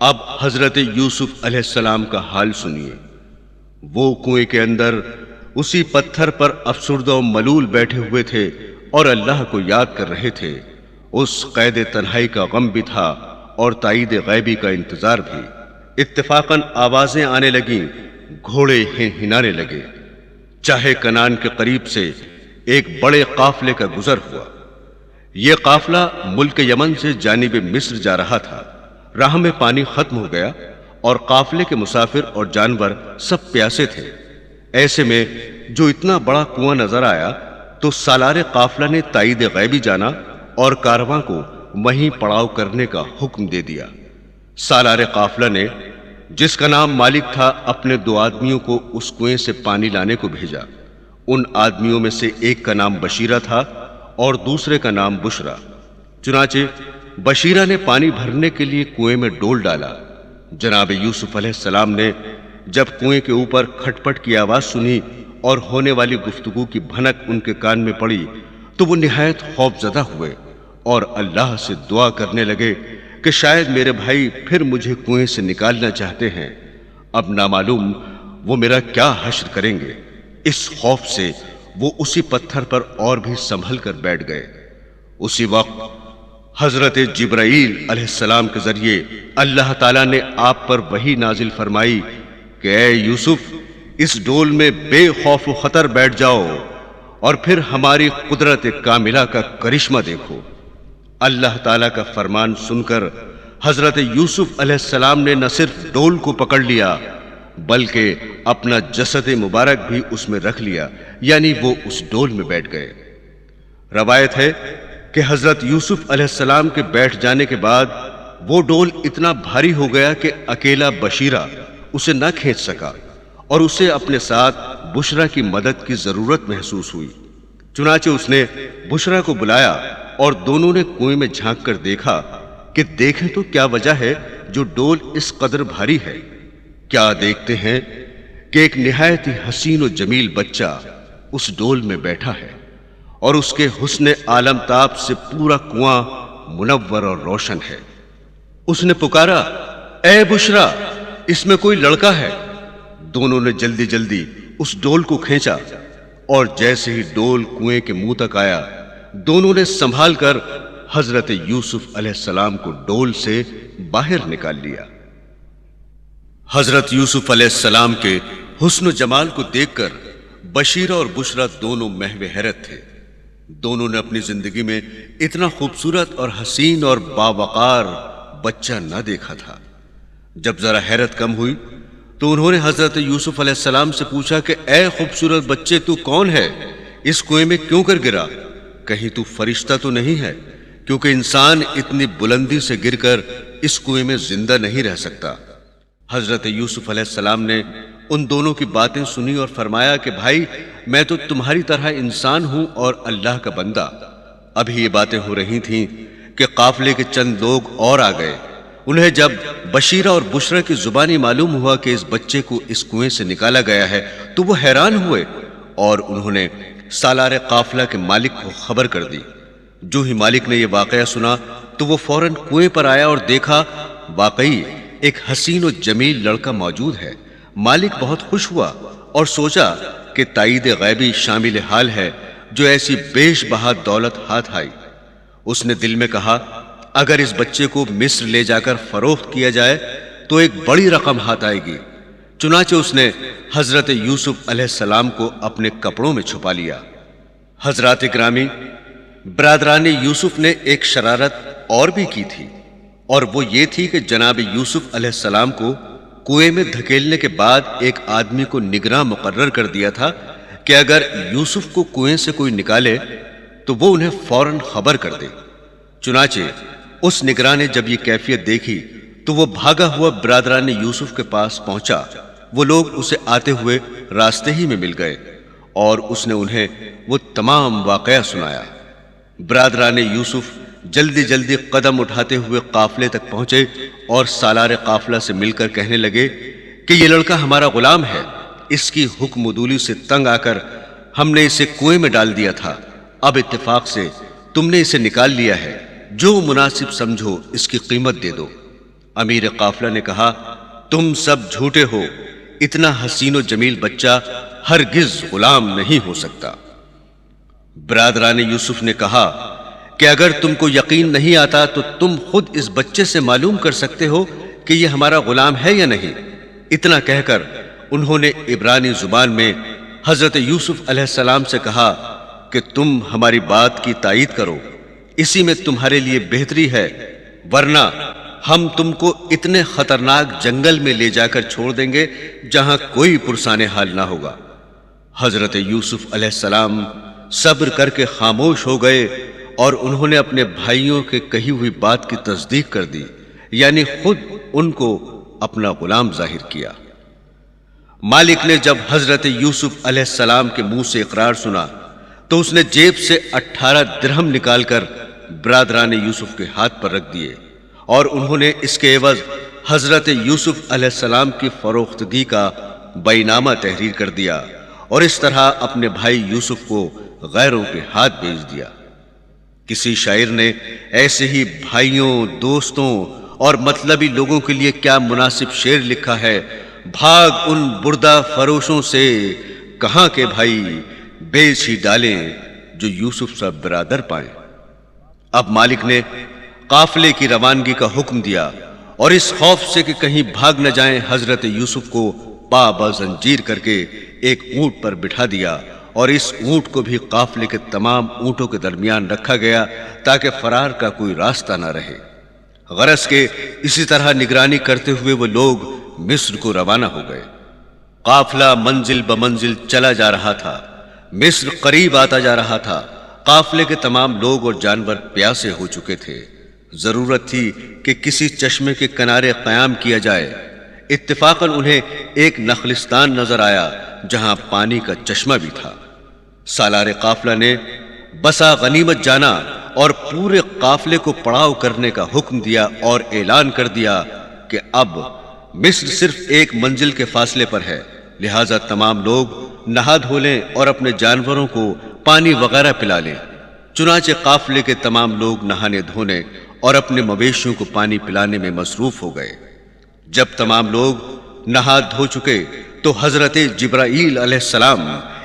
اب حضرت یوسف علیہ السلام کا حال سنیے۔ وہ کنویں کے اندر اسی پتھر پر افسردہ و ملول بیٹھے ہوئے تھے اور اللہ کو یاد کر رہے تھے۔ اس قید تنہائی کا غم بھی تھا اور تائید غیبی کا انتظار بھی۔ اتفاقاً آوازیں آنے لگیں، گھوڑے ہنہنانے لگے۔ چاہے کنان کے قریب سے ایک بڑے قافلے کا گزر ہوا۔ یہ قافلہ ملک یمن سے جانب مصر جا رہا تھا۔ راہ میں پانی ختم ہو گیا اور قافلے کے مسافر اور جانور سب پیاسے تھے۔ ایسے میں جو اتنا بڑا کنواں نظر آیا تو سالار قافلہ نے تائید غیبی جانا اور کارواں کو وہیں پڑاؤ کرنے کا حکم دے دیا۔ سالار قافلہ نے، جس کا نام مالک تھا، اپنے 2 آدمیوں کو اس کنویں سے پانی لانے کو بھیجا۔ ان آدمیوں میں سے ایک کا نام بشیرہ تھا اور دوسرے کا نام بشرا۔ چنانچہ بشیرہ نے پانی بھرنے کے لیے کنویں میں ڈول ڈالا۔ جناب یوسف علیہ السلام نے جب کنویں کے اوپر کھٹ پٹ کی آواز سنی اور ہونے والی گفتگو کی بھنک ان کے کان میں پڑی تو وہ نہایت خوف زدہ ہوئے اور اللہ سے دعا کرنے لگے کہ شاید میرے بھائی پھر مجھے کنویں سے نکالنا چاہتے ہیں، اب نامعلوم وہ میرا کیا حشر کریں گے۔ اس خوف سے وہ اسی پتھر پر اور بھی سنبھل کر بیٹھ گئے۔ اسی وقت حضرت جبرائیل علیہ السلام کے ذریعے اللہ تعالیٰ نے آپ پر وحی نازل فرمائی کہ اے یوسف، اس ڈول میں بے خوف و خطر بیٹھ جاؤ اور پھر ہماری قدرت کاملہ کا کرشمہ دیکھو۔ اللہ تعالیٰ کا فرمان سن کر حضرت یوسف علیہ السلام نے نہ صرف ڈول کو پکڑ لیا بلکہ اپنا جسد مبارک بھی اس میں رکھ لیا، یعنی وہ اس ڈول میں بیٹھ گئے۔ روایت ہے کہ حضرت یوسف علیہ السلام کے بیٹھ جانے کے بعد وہ ڈول اتنا بھاری ہو گیا کہ اکیلا بشیرہ اسے نہ کھینچ سکا اور اسے اپنے ساتھ بشرا کی مدد کی ضرورت محسوس ہوئی۔ چنانچہ اس نے بشرا کو بلایا اور دونوں نے کنویں میں جھانک کر دیکھا کہ دیکھیں تو کیا وجہ ہے جو ڈول اس قدر بھاری ہے۔ کیا دیکھتے ہیں کہ ایک نہایت ہی حسین و جمیل بچہ اس ڈول میں بیٹھا ہے اور اس کے حسن عالم تاب سے پورا کنواں منور اور روشن ہے۔ اس نے پکارا، اے بشرا، اس میں کوئی لڑکا ہے۔ دونوں نے جلدی جلدی اس ڈول کو کھینچا اور جیسے ہی ڈول کنویں کے منہ تک آیا، دونوں نے سنبھال کر حضرت یوسف علیہ السلام کو ڈول سے باہر نکال لیا۔ حضرت یوسف علیہ السلام کے حسن و جمال کو دیکھ کر بشیرہ اور بشرا دونوں محو حیرت تھے۔ دونوں نے اپنی زندگی میں اتنا خوبصورت اور حسین اور باوقار بچہ نہ دیکھا تھا۔ جب ذرا حیرت کم ہوئی تو انہوں نے حضرت یوسف علیہ السلام سے پوچھا کہ اے خوبصورت بچے، تو کون ہے؟ اس کنویں میں کیوں کر گرا؟ کہیں تو فرشتہ تو نہیں ہے؟ کیونکہ انسان اتنی بلندی سے گر کر اس کنویں میں زندہ نہیں رہ سکتا۔ حضرت یوسف علیہ السلام نے ان دونوں کی باتیں سنی اور فرمایا کہ بھائی، میں تو تمہاری طرح انسان ہوں اور اللہ کا بندہ۔ ابھی یہ باتیں ہو رہی تھیں کہ قافلے کے چند لوگ اور آ گئے۔ انہیں جب بشیرہ اور بشرا کی زبانی معلوم ہوا کہ اس بچے کو اس کنویں سے نکالا گیا ہے تو وہ حیران ہوئے اور انہوں نے سالار قافلہ کے مالک کو خبر کر دی۔ جو ہی مالک نے یہ واقعہ سنا تو وہ فوراً کنویں پر آیا اور دیکھا واقعی ایک حسین و جمیل لڑکا موجود ہے۔ مالک بہت خوش ہوا اور سوچا کہ تائید غیبی شامل حال ہے جو ایسی بیش بہا دولت ہاتھ آئی۔ اس نے دل میں کہا، اگر اس بچے کو مصر لے جا کر فروخت کیا جائے تو ایک بڑی رقم ہاتھ آئے گی۔ چنانچہ اس نے حضرت یوسف علیہ السلام کو اپنے کپڑوں میں چھپا لیا۔ حضرات گرامی، برادران یوسف نے ایک شرارت اور بھی کی تھی، اور وہ یہ تھی کہ جناب یوسف علیہ السلام کو کنویں میں دھکیلنے کے بعد ایک آدمی کو نگراں مقرر کر دیا تھا کہ اگر یوسف کو کنویں سے کوئی نکالے تو وہ انہیں فوراً خبر کر دے۔ چنانچہ اس نگراں نے جب یہ کیفیت دیکھی تو وہ بھاگا ہوا برادران یوسف کے پاس پہنچا۔ وہ لوگ اسے آتے ہوئے راستے ہی میں مل گئے اور اس نے انہیں وہ تمام واقعہ سنایا۔ برادران یوسف جلدی جلدی قدم اٹھاتے ہوئے قافلے تک پہنچے اور سالار قافلہ سے مل کر کہنے لگے کہ یہ لڑکا ہمارا غلام ہے۔ اس کی حکم عدولی سے تنگ آ کر ہم نے اسے کنویں میں ڈال دیا تھا۔ اب اتفاق سے تم نے اسے نکال لیا ہے، جو مناسب سمجھو اس کی قیمت دے دو۔ امیر قافلہ نے کہا، تم سب جھوٹے ہو، اتنا حسین و جمیل بچہ ہرگز غلام نہیں ہو سکتا۔ برادران یوسف نے کہا کہ اگر تم کو یقین نہیں آتا تو تم خود اس بچے سے معلوم کر سکتے ہو کہ یہ ہمارا غلام ہے یا نہیں۔ اتنا کہہ کر انہوں نے عبرانی زبان میں حضرت یوسف علیہ السلام سے کہا کہ تم ہماری بات کی تائید کرو، اسی میں تمہارے لیے بہتری ہے، ورنہ ہم تم کو اتنے خطرناک جنگل میں لے جا کر چھوڑ دیں گے جہاں کوئی پرسان حال نہ ہوگا۔ حضرت یوسف علیہ السلام صبر کر کے خاموش ہو گئے اور انہوں نے اپنے بھائیوں کے کہی ہوئی بات کی تصدیق کر دی، یعنی خود ان کو اپنا غلام ظاہر کیا۔ مالک نے جب حضرت یوسف علیہ السلام کے منہ سے اقرار سنا تو اس نے جیب سے 18 درہم نکال کر برادران یوسف کے ہاتھ پر رکھ دیے اور انہوں نے اس کے عوض حضرت یوسف علیہ السلام کی فروختگی کا بیعنامہ تحریر کر دیا اور اس طرح اپنے بھائی یوسف کو غیروں کے ہاتھ بھیج دیا۔ کسی شاعر نے ایسے ہی بھائیوں، دوستوں اور مطلبی لوگوں کے لیے کیا مناسب شعر لکھا ہے، بھاگ ان بردہ فروشوں سے، کہاں کے بھائی بیچ ہی ڈالیں جو یوسف سا برادر پائیں۔ اب مالک نے قافلے کی روانگی کا حکم دیا اور اس خوف سے کہ کہیں بھاگ نہ جائیں حضرت یوسف کو پا بزنجیر کر کے ایک اونٹ پر بٹھا دیا اور اس اونٹ کو بھی قافلے کے تمام اونٹوں کے درمیان رکھا گیا تاکہ فرار کا کوئی راستہ نہ رہے۔ غرض کے اسی طرح نگرانی کرتے ہوئے وہ لوگ مصر کو روانہ ہو گئے۔ قافلہ منزل بمنزل چلا جا رہا تھا، مصر قریب آتا جا رہا تھا۔ قافلے کے تمام لوگ اور جانور پیاسے ہو چکے تھے۔ ضرورت تھی کہ کسی چشمے کے کنارے قیام کیا جائے۔ اتفاقاً انہیں ایک نخلستان نظر آیا جہاں پانی کا چشمہ بھی تھا۔ سالار قافلہ نے بسا غنیمت جانا اور پورے قافلے کو پڑاؤ کرنے کا حکم دیا اور اعلان کر دیا کہ اب مصر صرف ایک منزل کے فاصلے پر ہے، لہٰذا تمام لوگ نہا دھو لیں اور اپنے جانوروں کو پانی وغیرہ پلا لیں۔ چنانچہ قافلے کے تمام لوگ نہانے دھونے اور اپنے مویشیوں کو پانی پلانے میں مصروف ہو گئے۔ جب تمام لوگ نہا دھو چکے تو حضرت جبرائیل علیہ السلام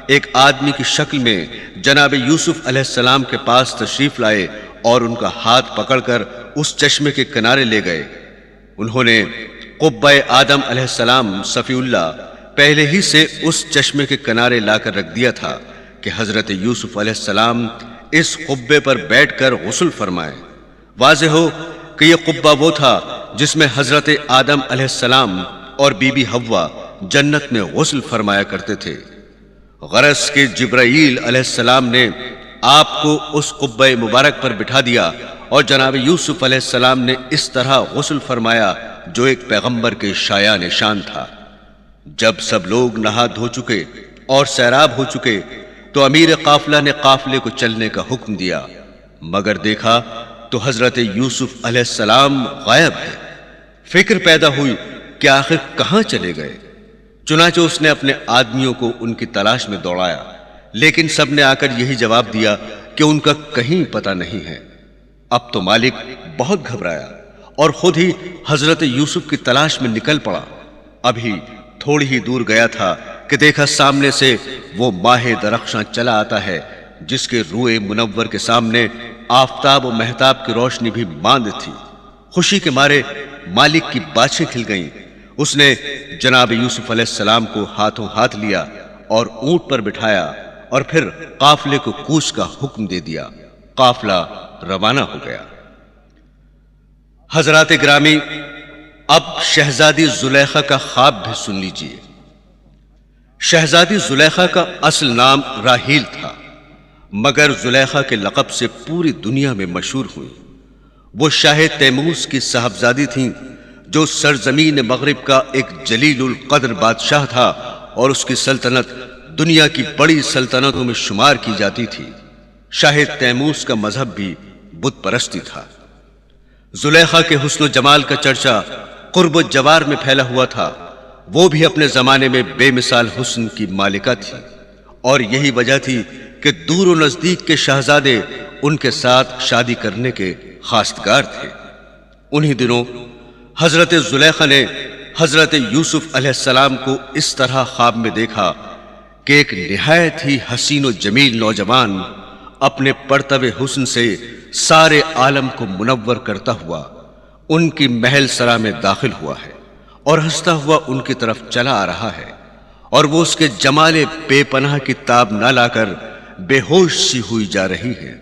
ایک آدمی کی شکل میں جناب یوسف علیہ السلام کے پاس تشریف لائے اور ان کا ہاتھ پکڑ کر اس چشمے کے کنارے لے گئے۔ انہوں نے قبہ آدم علیہ السلام صفی اللہ پہلے ہی سے اس چشمے کے کنارے لا کر رکھ دیا تھا کہ حضرت یوسف علیہ السلام اس قبے پر بیٹھ کر غسل فرمائے۔ واضح ہو کہ یہ قبہ وہ تھا جس میں حضرت آدم علیہ السلام اور بی بی حوا جنت میں غسل فرمایا کرتے تھے۔ غرض کہ جبرائیل علیہ السلام نے آپ کو اس قبہ مبارک پر بٹھا دیا اور جناب یوسف علیہ السلام نے اس طرح غسل فرمایا جو ایک پیغمبر کے شایع نشان تھا۔ جب سب لوگ نہا دھو چکے اور سیراب ہو چکے تو امیر قافلہ نے قافلے کو چلنے کا حکم دیا، مگر دیکھا تو حضرت یوسف علیہ السلام غائب ہے۔ فکر پیدا ہوئی کہ آخر کہاں چلے گئے۔ چنانچہ اس نے اپنے آدمیوں کو ان کی تلاش میں دوڑایا، لیکن سب نے آ کر یہی جواب دیا کہ ان کا کہیں پتہ نہیں ہے۔ اب تو مالک بہت گھبرایا اور خود ہی حضرت یوسف کی تلاش میں نکل پڑا۔ ابھی تھوڑی ہی دور گیا تھا کہ دیکھا سامنے سے وہ ماہ درخشاں چلا آتا ہے جس کے روئے منور کے سامنے آفتاب و مہتاب کی روشنی بھی ماند تھی۔ خوشی کے مارے مالک کی باچھیں کھل گئیں۔ اس نے جناب یوسف علیہ السلام کو ہاتھوں ہاتھ لیا اور اونٹ پر بٹھایا اور پھر قافلے کو کوچ کا حکم دے دیا۔ قافلہ روانہ ہو گیا۔ حضرات گرامی، اب شہزادی زلیخا کا خواب بھی سن لیجیے۔ شہزادی زلیخا کا اصل نام راحیل تھا، مگر زلیخا کے لقب سے پوری دنیا میں مشہور ہوئی۔ وہ شاہ تیموس کی صاحبزادی تھیں جو سرزمین مغرب کا ایک جلیل القدر بادشاہ تھا اور اس کی سلطنت دنیا کی بڑی سلطنتوں میں شمار کی جاتی تھی۔ شاہ تیموس کا مذہب بھی بت پرستی تھا۔ زلیخا کے حسن و جمال کا چرچا قرب و جوار میں پھیلا ہوا تھا۔ وہ بھی اپنے زمانے میں بے مثال حسن کی مالکہ تھی، اور یہی وجہ تھی کہ دور و نزدیک کے شہزادے ان کے ساتھ شادی کرنے کے خواستگار تھے۔ انہی دنوں حضرت زلیخا نے حضرت یوسف علیہ السلام کو اس طرح خواب میں دیکھا کہ ایک نہایت ہی حسین و جمیل نوجوان اپنے پرتو حسن سے سارے عالم کو منور کرتا ہوا ان کی محل سرا میں داخل ہوا ہے اور ہنستا ہوا ان کی طرف چلا آ رہا ہے، اور وہ اس کے جمال بے پناہ کی تاب نہ لا کر بے ہوش سی ہوئی جا رہی ہے،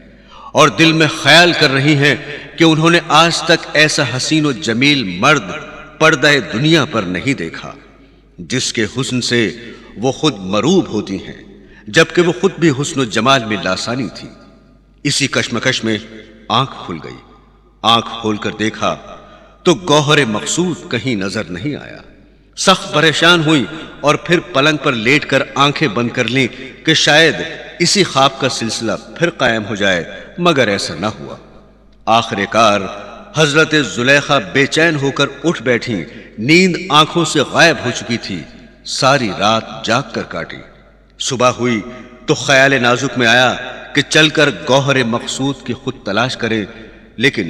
اور دل میں خیال کر رہی ہیں کہ انہوں نے آج تک ایسا حسین و جمیل مرد پردہ دنیا پر نہیں دیکھا جس کے حسن سے وہ خود مروب ہوتی ہیں، جبکہ وہ خود بھی حسن و جمال میں لاسانی تھی۔ اسی کشمکش میں آنکھ کھل گئی۔ آنکھ کھول کر دیکھا تو گوہر مقصود کہیں نظر نہیں آیا۔ سخت پریشان ہوئی اور پھر پلنگ پر لیٹ کر آنکھیں بند کر لیں کہ شاید اسی خواب کا سلسلہ پھر قائم ہو جائے، مگر ایسا نہ ہوا۔ آخر کار حضرت زلیخا بے چین ہو کر اٹھ بیٹھی۔ نیند آنکھوں سے غائب ہو چکی تھی۔ ساری رات جاگ کر کاٹی۔ صبح ہوئی تو خیال نازک میں آیا کہ چل کر گوہر مقصود کی خود تلاش کرے، لیکن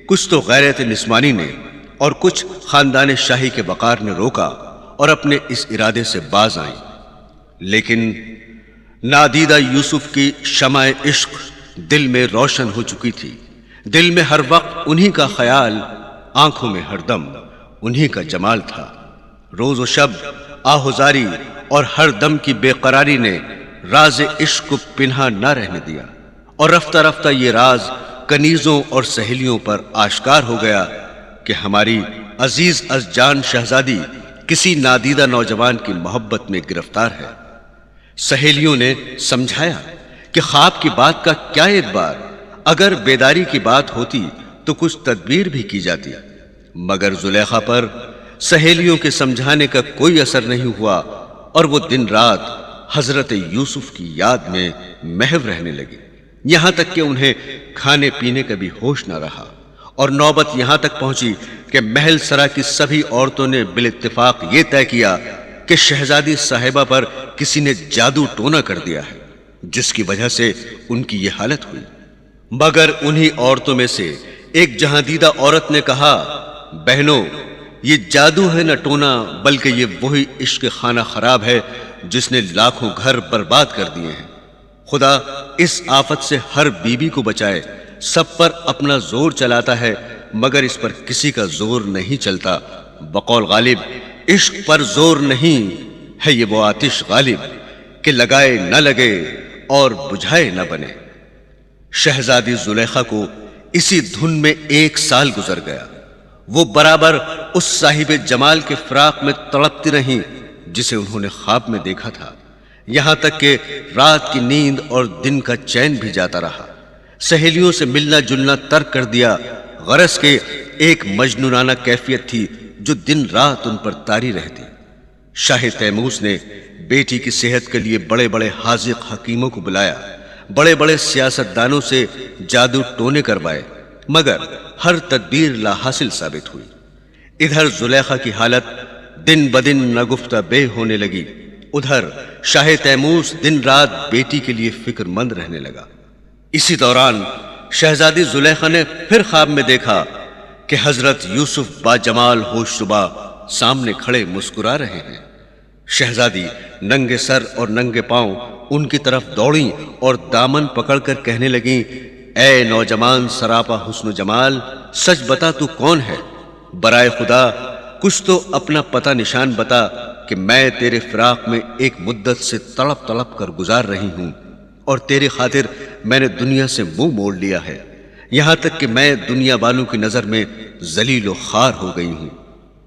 کچھ تو غیرت نسوانی نے اور کچھ خاندان شاہی کے وقار نے روکا اور اپنے اس ارادے سے باز آئیں۔ لیکن نادیدہ یوسف کی شمع عشق دل میں روشن ہو چکی تھی۔ دل میں ہر وقت انہی کا خیال، آنکھوں میں ہر دم انہی کا جمال تھا۔ روز و شب آہوزاری اور ہر دم کی بے قراری نے راز عشق کو پنہا نہ رہنے دیا، اور رفتہ رفتہ یہ راز کنیزوں اور سہیلیوں پر آشکار ہو گیا کہ ہماری عزیز از جان شہزادی کسی نادیدہ نوجوان کی محبت میں گرفتار ہے۔ سہیلیوں نے سمجھایا کہ خواب کی بات کا کیا اعتبار، اگر بیداری کی بات ہوتی تو کچھ تدبیر بھی کی جاتی، مگر زلیخا پر سہیلیوں کے سمجھانے کا کوئی اثر نہیں ہوا، اور وہ دن رات حضرت یوسف کی یاد میں محو رہنے لگی۔ یہاں تک کہ انہیں کھانے پینے کا بھی ہوش نہ رہا، اور نوبت یہاں تک پہنچی کہ محل سرا کی سبھی عورتوں نے بالاتفاق یہ طے کیا کہ شہزادی صاحبہ پر کسی نے جادو ٹونا کر دیا ہے، جس کی وجہ سے ان کی یہ حالت ہوئی۔ مگر انہی عورتوں میں سے ایک جہاں دیدہ عورت نے کہا، بہنوں، یہ جادو ہے نہ ٹونا، بلکہ یہ وہی عشق خانہ خراب ہے جس نے لاکھوں گھر برباد کر دیے ہیں۔ خدا اس آفت سے ہر بیوی کو بچائے، سب پر اپنا زور چلاتا ہے مگر اس پر کسی کا زور نہیں چلتا۔ بقول غالب، عشق پر زور نہیں ہے یہ وہ آتش غالب، کہ لگائے نہ لگے اور بجھائے نہ بنے۔ شہزادی زلیخا کو اسی دھن میں 1 سال گزر گیا۔ وہ برابر اس صاحب جمال کے فراق میں تڑپتی رہیں جسے انہوں نے خواب میں دیکھا تھا، یہاں تک کہ رات کی نیند اور دن کا چین بھی جاتا رہا۔ سہیلیوں سے ملنا جلنا ترک کر دیا، غرض کے ایک مجنونانہ کیفیت تھی جو دن رات ان پر طاری رہتی۔ شاہ تیموس نے بیٹی کی صحت کے لیے بڑے بڑے حاذق حکیموں کو بلایا، بڑے بڑے سیاستدانوں سے جادو ٹونے کروائے، مگر ہر تدبیر لا حاصل ثابت ہوئی۔ ادھر زلیخا کی حالت دن بدن نگفتہ بے ہونے لگی، ادھر شاہ تیموس دن رات بیٹی کے لیے فکر مند رہنے لگا۔ اسی دوران شہزادی زلیخا نے پھر خواب میں دیکھا کہ حضرت یوسف با جمال ہوش زبا سامنے کھڑے مسکرا رہے ہیں۔ شہزادی ننگے سر اور ننگے پاؤں ان کی طرف دوڑیں اور دامن پکڑ کر کہنے لگیں، اے نوجوان سراپا حسن و جمال، سچ بتا تو کون ہے؟ برائے خدا کچھ تو اپنا پتہ نشان بتا کہ میں تیرے فراق میں ایک مدت سے تڑپ تڑپ کر گزار رہی ہوں، اور تیرے خاطر میں نے دنیا سے منہ موڑ لیا ہے، یہاں تک کہ میں دنیا والوں کی نظر میں ذلیل و خوار ہو گئی ہوں۔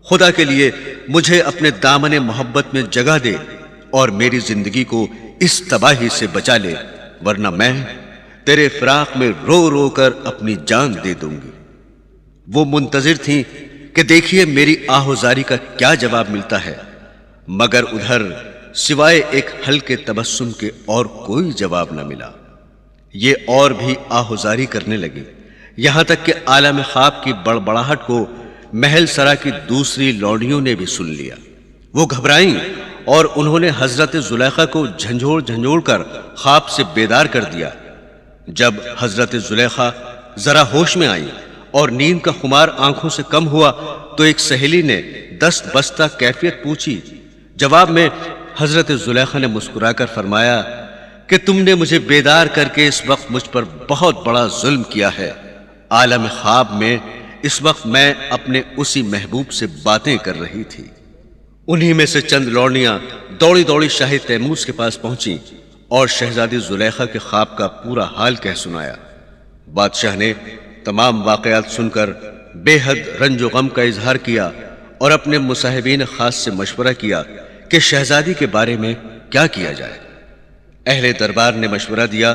خدا کے لیے مجھے اپنے دامن محبت میں جگہ دے اور میری زندگی کو اس تباہی سے بچا لے، ورنہ میں تیرے فراق میں رو رو کر اپنی جان دے دوں گی۔ وہ منتظر تھیں کہ دیکھیے میری آہوزاری کا کیا جواب ملتا ہے، مگر ادھر سوائے ایک ہلکے تبسم کے اور کوئی جواب نہ ملا۔ یہ اور بھی آہوزاری کرنے لگی، یہاں تک کہ عالم خواب کی بڑبڑاہٹ کو محل سرا کی دوسری لونڈیوں نے بھی سن لیا۔ وہ گھبرائیں اور انہوں نے حضرت زلیخا کو جھنجھوڑ جھنجھوڑ کر خواب سے بیدار کر دیا۔ جب حضرت زلیخا ذرا ہوش میں آئی اور نیند کا خمار آنکھوں سے کم ہوا تو ایک سہیلی نے دست بستہ کیفیت پوچھی۔ جواب میں حضرت زلیخا نے مسکرا کر فرمایا کہ تم نے مجھے بیدار کر کے اس وقت مجھ پر بہت بڑا ظلم کیا ہے۔ عالم خواب میں اس وقت میں اپنے اسی محبوب سے باتیں کر رہی تھی۔ انہی میں سے چند لوڑیاں دوڑی دوڑی شاہ تیموس کے پاس پہنچی اور شہزادی زلیخا کے خواب کا پورا حال کہہ سنایا۔ بادشاہ نے تمام واقعات سن کر بے حد رنج و غم کا اظہار کیا اور اپنے مصاحبین خاص سے مشورہ کیا کہ شہزادی کے بارے میں کیا کیا جائے۔ اہل دربار نے مشورہ دیا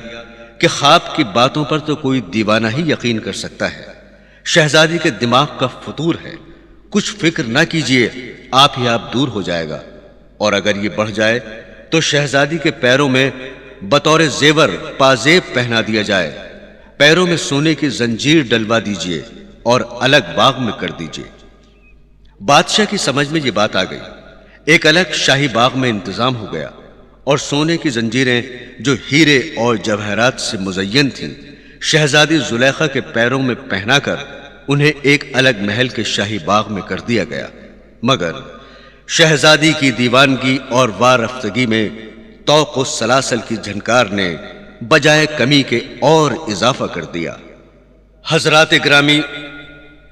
کہ خواب کی باتوں پر تو کوئی دیوانہ ہی یقین کر سکتا ہے، شہزادی کے دماغ کا فطور ہے، کچھ فکر نہ کیجیے، آپ ہی آپ دور ہو جائے گا، اور اگر یہ بڑھ جائے تو شہزادی کے پیروں میں بطور زیور پازیب پہنا دیا جائے، پیروں میں سونے کی زنجیر ڈلوا دیجیے اور الگ باغ میں کر دیجیے۔ بادشاہ کی سمجھ میں یہ بات آ گئی، ایک الگ شاہی باغ میں انتظام ہو گیا اور سونے کی زنجیریں جو ہیرے اور جواہرات سے مزین تھیں شہزادی زلیخا کے پیروں میں پہنا کر انہیں ایک الگ محل کے شاہی باغ میں کر دیا گیا، مگر شہزادی کی دیوانگی اور وارفتگی میں طوق و سلاسل کی جھنکار نے بجائے کمی کے اور اضافہ کر دیا۔ حضرات گرامی،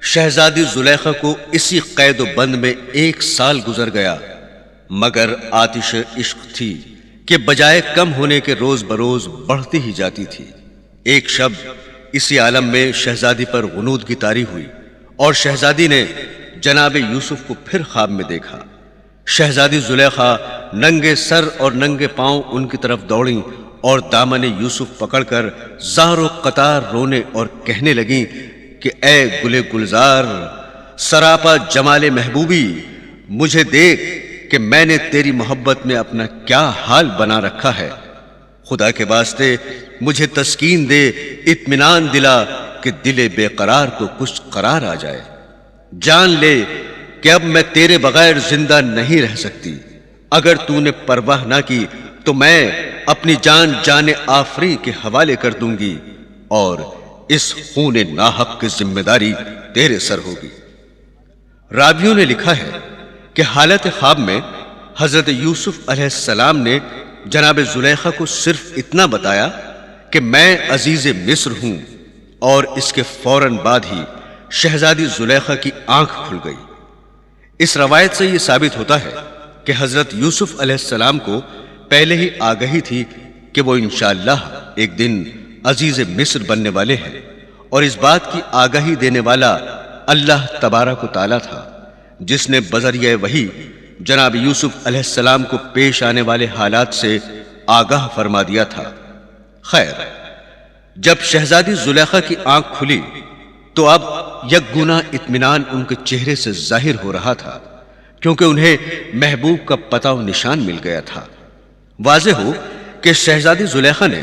شہزادی زلیخا کو اسی قید و بند میں 1 سال گزر گیا، مگر آتش عشق تھی کہ بجائے کم ہونے کے روز بروز بڑھتی ہی جاتی تھی۔ ایک شب اسی عالم میں شہزادی پر غنودگی طاری ہوئی اور شہزادی نے جناب یوسف کو پھر خواب میں دیکھا۔ شہزادی زلیخا ننگے سر اور ننگے پاؤں ان کی طرف دوڑیں اور دامن یوسف پکڑ کر زار و قطار رونے اور کہنے لگیں کہ اے گلے گلزار، سراپا جمال محبوبی، مجھے دیکھ کہ میں نے تیری محبت میں اپنا کیا حال بنا رکھا ہے۔ خدا کے واسطے مجھے تسکین دے، اطمینان دلا کہ دل بے قرار کو کچھ قرار آ جائے۔ جان لے کہ اب میں تیرے بغیر زندہ نہیں رہ سکتی۔ اگر تو نے پرواہ نہ کی تو میں اپنی جان جان آفری کے حوالے کر دوں گی، اور اس خون ناحق کی ذمہ داری تیرے سر ہوگی۔ راویوں نے لکھا ہے کہ حالت خواب میں حضرت یوسف علیہ السلام نے جناب زلیخا کو صرف اتنا بتایا کہ میں عزیز مصر ہوں، اور اس کے فوراً بعد ہی شہزادی زلیخا کی آنکھ کھل گئی۔ اس روایت سے یہ ثابت ہوتا ہے کہ حضرت یوسف علیہ السلام کو پہلے ہی آگہی تھی کہ وہ انشاءاللہ ایک دن عزیز مصر بننے والے ہیں، اور اس بات کی آگہی دینے والا اللہ تبارک و تعالیٰ تھا، جس نے بذریعہ وحی جناب یوسف علیہ السلام کو پیش آنے والے حالات سے آگاہ فرما دیا تھا۔ خیر، جب شہزادی زلیخا کی آنکھ کھلی تو اب یک گنا اطمینان ان کے چہرے سے ظاہر ہو رہا تھا، کیونکہ انہیں محبوب کا پتہ و نشان مل گیا تھا۔ واضح ہو کہ شہزادی زلیخا نے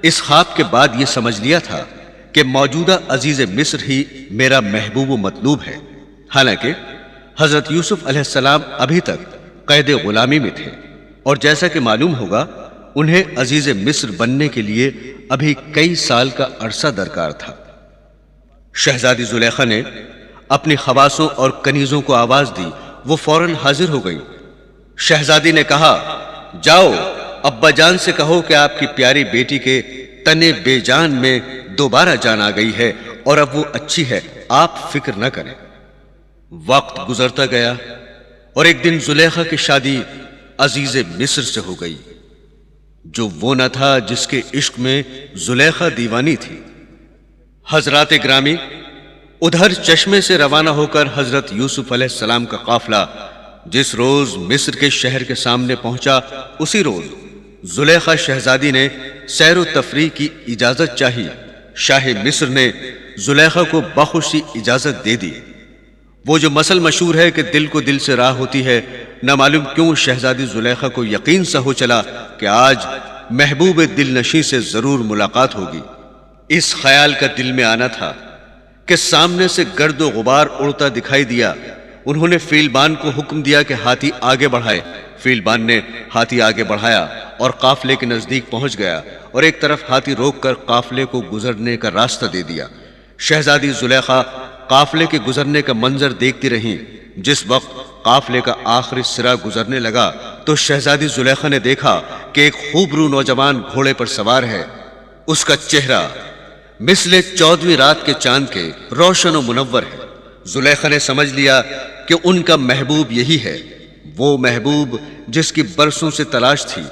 اس خواب کے بعد یہ سمجھ لیا تھا کہ موجودہ عزیز مصر ہی میرا محبوب و مطلوب ہے، حالانکہ حضرت یوسف علیہ السلام ابھی تک قید غلامی میں تھے، اور جیسا کہ معلوم ہوگا انہیں عزیز مصر بننے کے لیے ابھی کئی سال کا عرصہ درکار تھا۔ شہزادی زلیخا نے اپنی خواصوں اور کنیزوں کو آواز دی، وہ فوراً حاضر ہو گئی۔ شہزادی نے کہا، جاؤ ابا جان سے کہو کہ آپ کی پیاری بیٹی کے تنے بے جان میں دوبارہ جان آ گئی ہے، اور اب وہ اچھی ہے، آپ فکر نہ کریں۔ وقت گزرتا گیا اور ایک دن زلیخا کی شادی عزیز مصر سے ہو گئی، جو وہ نہ تھا جس کے عشق میں زلیخا دیوانی تھی۔ حضرات گرامی، ادھر چشمے سے روانہ ہو کر حضرت یوسف علیہ السلام کا قافلہ جس روز مصر کے شہر کے سامنے پہنچا، اسی روز زلیخا شہزادی نے سیر و تفریح کی اجازت چاہی۔ شاہ مصر نے زلیخا کو بخوشی اجازت دے دی۔ وہ جو مثل مشہور ہے کہ دل کو دل سے راہ ہوتی ہے، نہ معلوم کیوں شہزادی زلیخا کو یقین سا ہو چلا کہ آج محبوب دل نشیں سے ضرور ملاقات ہوگی۔ اس خیال کا دل میں آنا تھا کہ سامنے سے گرد و غبار اڑتا دکھائی دیا۔ انہوں نے فیلبان کو حکم دیا کہ ہاتھی آگے بڑھائے۔ فیلبان نے ہاتھی آگے بڑھایا اور قافلے کے نزدیک پہنچ گیا، اور ایک طرف ہاتھی روک کر قافلے کو گزرنے کا راستہ دے دیا۔ شہزادی زلیخا قافلے کے گزرنے کا منظر دیکھتی رہیں۔ جس وقت قافلے کا آخری سرا گزرنے لگا تو شہزادی زلیخا نے دیکھا کہ ایک خوبرو نوجوان گھوڑے پر سوار ہے۔ اس کا چہرہ مثل 14ویں رات کے چاند کے روشن و منور ہے۔ زلیخا نے سمجھ لیا کہ ان کا محبوب یہی ہے، وہ محبوب جس کی برسوں سے تلاش تھی۔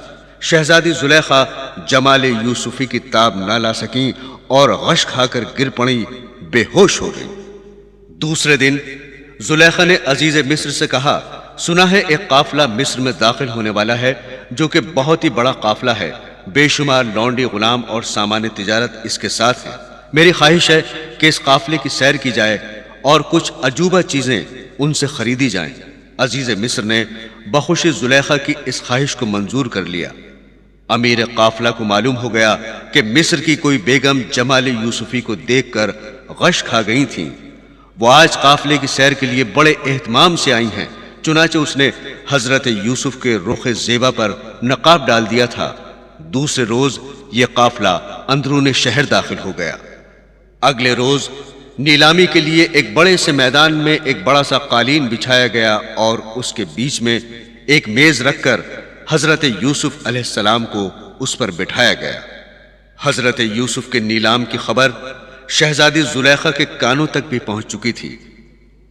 شہزادی زلیخا جمال یوسفی کی تاب نہ لا سکیں اور غش کھا کر گر پڑی، بے ہوش ہو گئی۔ دوسرے دن زلیخا نے عزیز مصر سے کہا، سنا ہے ایک قافلہ مصر میں داخل ہونے والا ہے جو کہ بہت ہی بڑا قافلہ ہے، بے شمار لونڈی غلام اور سامان تجارت اس کے ساتھ ہے۔ میری خواہش ہے کہ اس قافلے کی سیر کی جائے اور کچھ عجوبہ چیزیں ان سے خریدی جائیں۔ عزیز مصر نے بخوشی زلیخا کی اس خواہش کو منظور کر لیا۔ امیر قافلہ کو معلوم ہو گیا کہ مصر کی کوئی بیگم جمال یوسفی کو دیکھ کر غش کھا گئی تھیں۔ وہ آج قافلے کی سیر کے لیے بڑے اہتمام سے آئی ہیں، چنانچہ اس نے حضرت یوسف کے رخ زیبا پر نقاب ڈال دیا تھا۔ دوسرے روز یہ قافلہ اندرون شہر داخل ہو گیا۔ اگلے روز نیلامی کے لیے ایک بڑے سے میدان میں ایک بڑا سا قالین بچھایا گیا، اور اس کے بیچ میں ایک میز رکھ کر حضرت یوسف علیہ السلام کو اس پر بٹھایا گیا۔ حضرت یوسف کے نیلام کی خبر شہزادی زلیخا کے کانوں تک بھی پہنچ چکی تھی،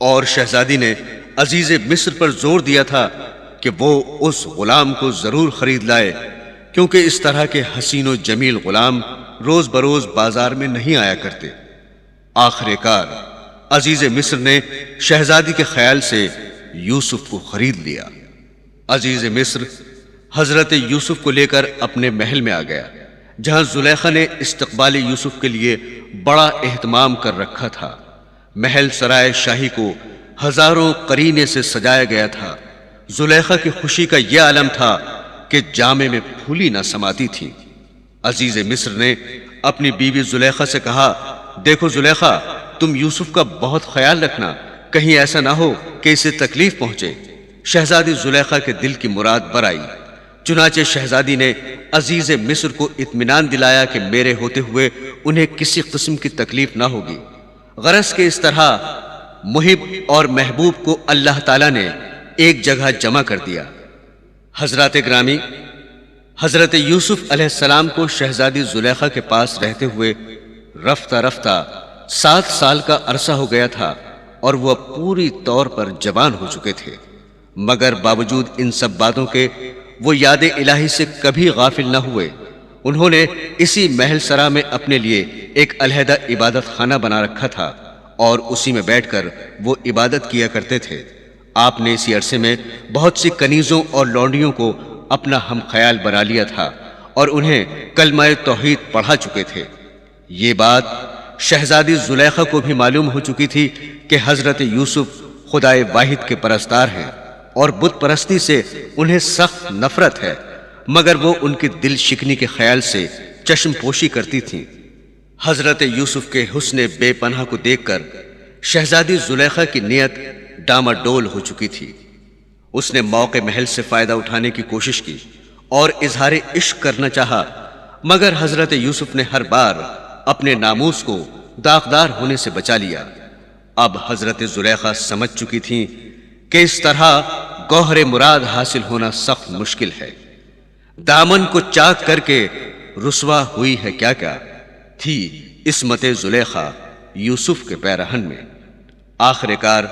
اور شہزادی نے عزیز مصر پر زور دیا تھا کہ وہ اس غلام کو ضرور خرید لائے، کیونکہ اس طرح کے حسین و جمیل غلام روز بروز بازار میں نہیں آیا کرتے۔ آخر کار عزیز مصر نے شہزادی کے خیال سے یوسف کو خرید لیا۔ عزیز مصر حضرت یوسف کو لے کر اپنے محل میں آ گیا، جہاں زلیخا نے استقبال یوسف کے لیے بڑا اہتمام کر رکھا تھا۔ محل سرائے شاہی کو ہزاروں قرینے سے سجایا گیا تھا۔ زلیخا کی خوشی کا یہ عالم تھا کہ جامے میں پھولی نہ سماتی تھی۔ عزیز مصر نے اپنی بیوی زلیخا سے کہا، دیکھو زلیخا، تم یوسف کا بہت خیال رکھنا، کہیں ایسا نہ ہو کہ اسے تکلیف پہنچے۔ شہزادی زلیخا کے دل کی مراد بر آئی، چنانچہ شہزادی نے عزیز مصر کو اطمینان دلایا کہ میرے ہوتے ہوئے انہیں کسی قسم کی تکلیف نہ ہوگی۔ غرض کہ اس طرح محب اور محبوب کو اللہ تعالیٰ نے ایک جگہ جمع کر دیا۔ حضرات گرامی، حضرت یوسف علیہ السلام کو شہزادی زلیخا کے پاس رہتے ہوئے رفتہ رفتہ 7 سال کا عرصہ ہو گیا تھا اور وہ پوری طور پر جوان ہو چکے تھے، مگر باوجود ان سب باتوں کے وہ یاد الہی سے کبھی غافل نہ ہوئے۔ انہوں نے اسی محل سرا میں اپنے لیے ایک علیحدہ عبادت خانہ بنا رکھا تھا اور اسی میں بیٹھ کر وہ عبادت کیا کرتے تھے۔ آپ نے اسی عرصے میں بہت سی کنیزوں اور لونڈیوں کو اپنا ہم خیال بنا لیا تھا اور انہیں کلمہ توحید پڑھا چکے تھے۔ یہ بات شہزادی زلیخا کو بھی معلوم ہو چکی تھی کہ حضرت یوسف خدائے واحد کے پرستار ہیں اور بت پرستی سے انہیں سخت نفرت ہے، مگر وہ ان کے دل شکنی کے خیال سے چشم پوشی کرتی تھیں۔ حضرت یوسف کے حسن بے پناہ کو دیکھ کر شہزادی زلیخا کی نیت ڈاماڈول ہو چکی تھی۔ اس نے موقع محل سے فائدہ اٹھانے کی کوشش کی اور اظہار عشق کرنا چاہا، مگر حضرت یوسف نے ہر بار اپنے ناموس کو داغدار ہونے سے بچا لیا۔ اب حضرت زلیخا سمجھ چکی تھیں کہ اس طرح گوہر مراد حاصل ہونا سخت مشکل ہے۔ دامن کو چاک کر کے رسوا ہوئی ہے کیا کیا تھی عصمت زلیخا یوسف کے پیرہن میں۔ آخر کار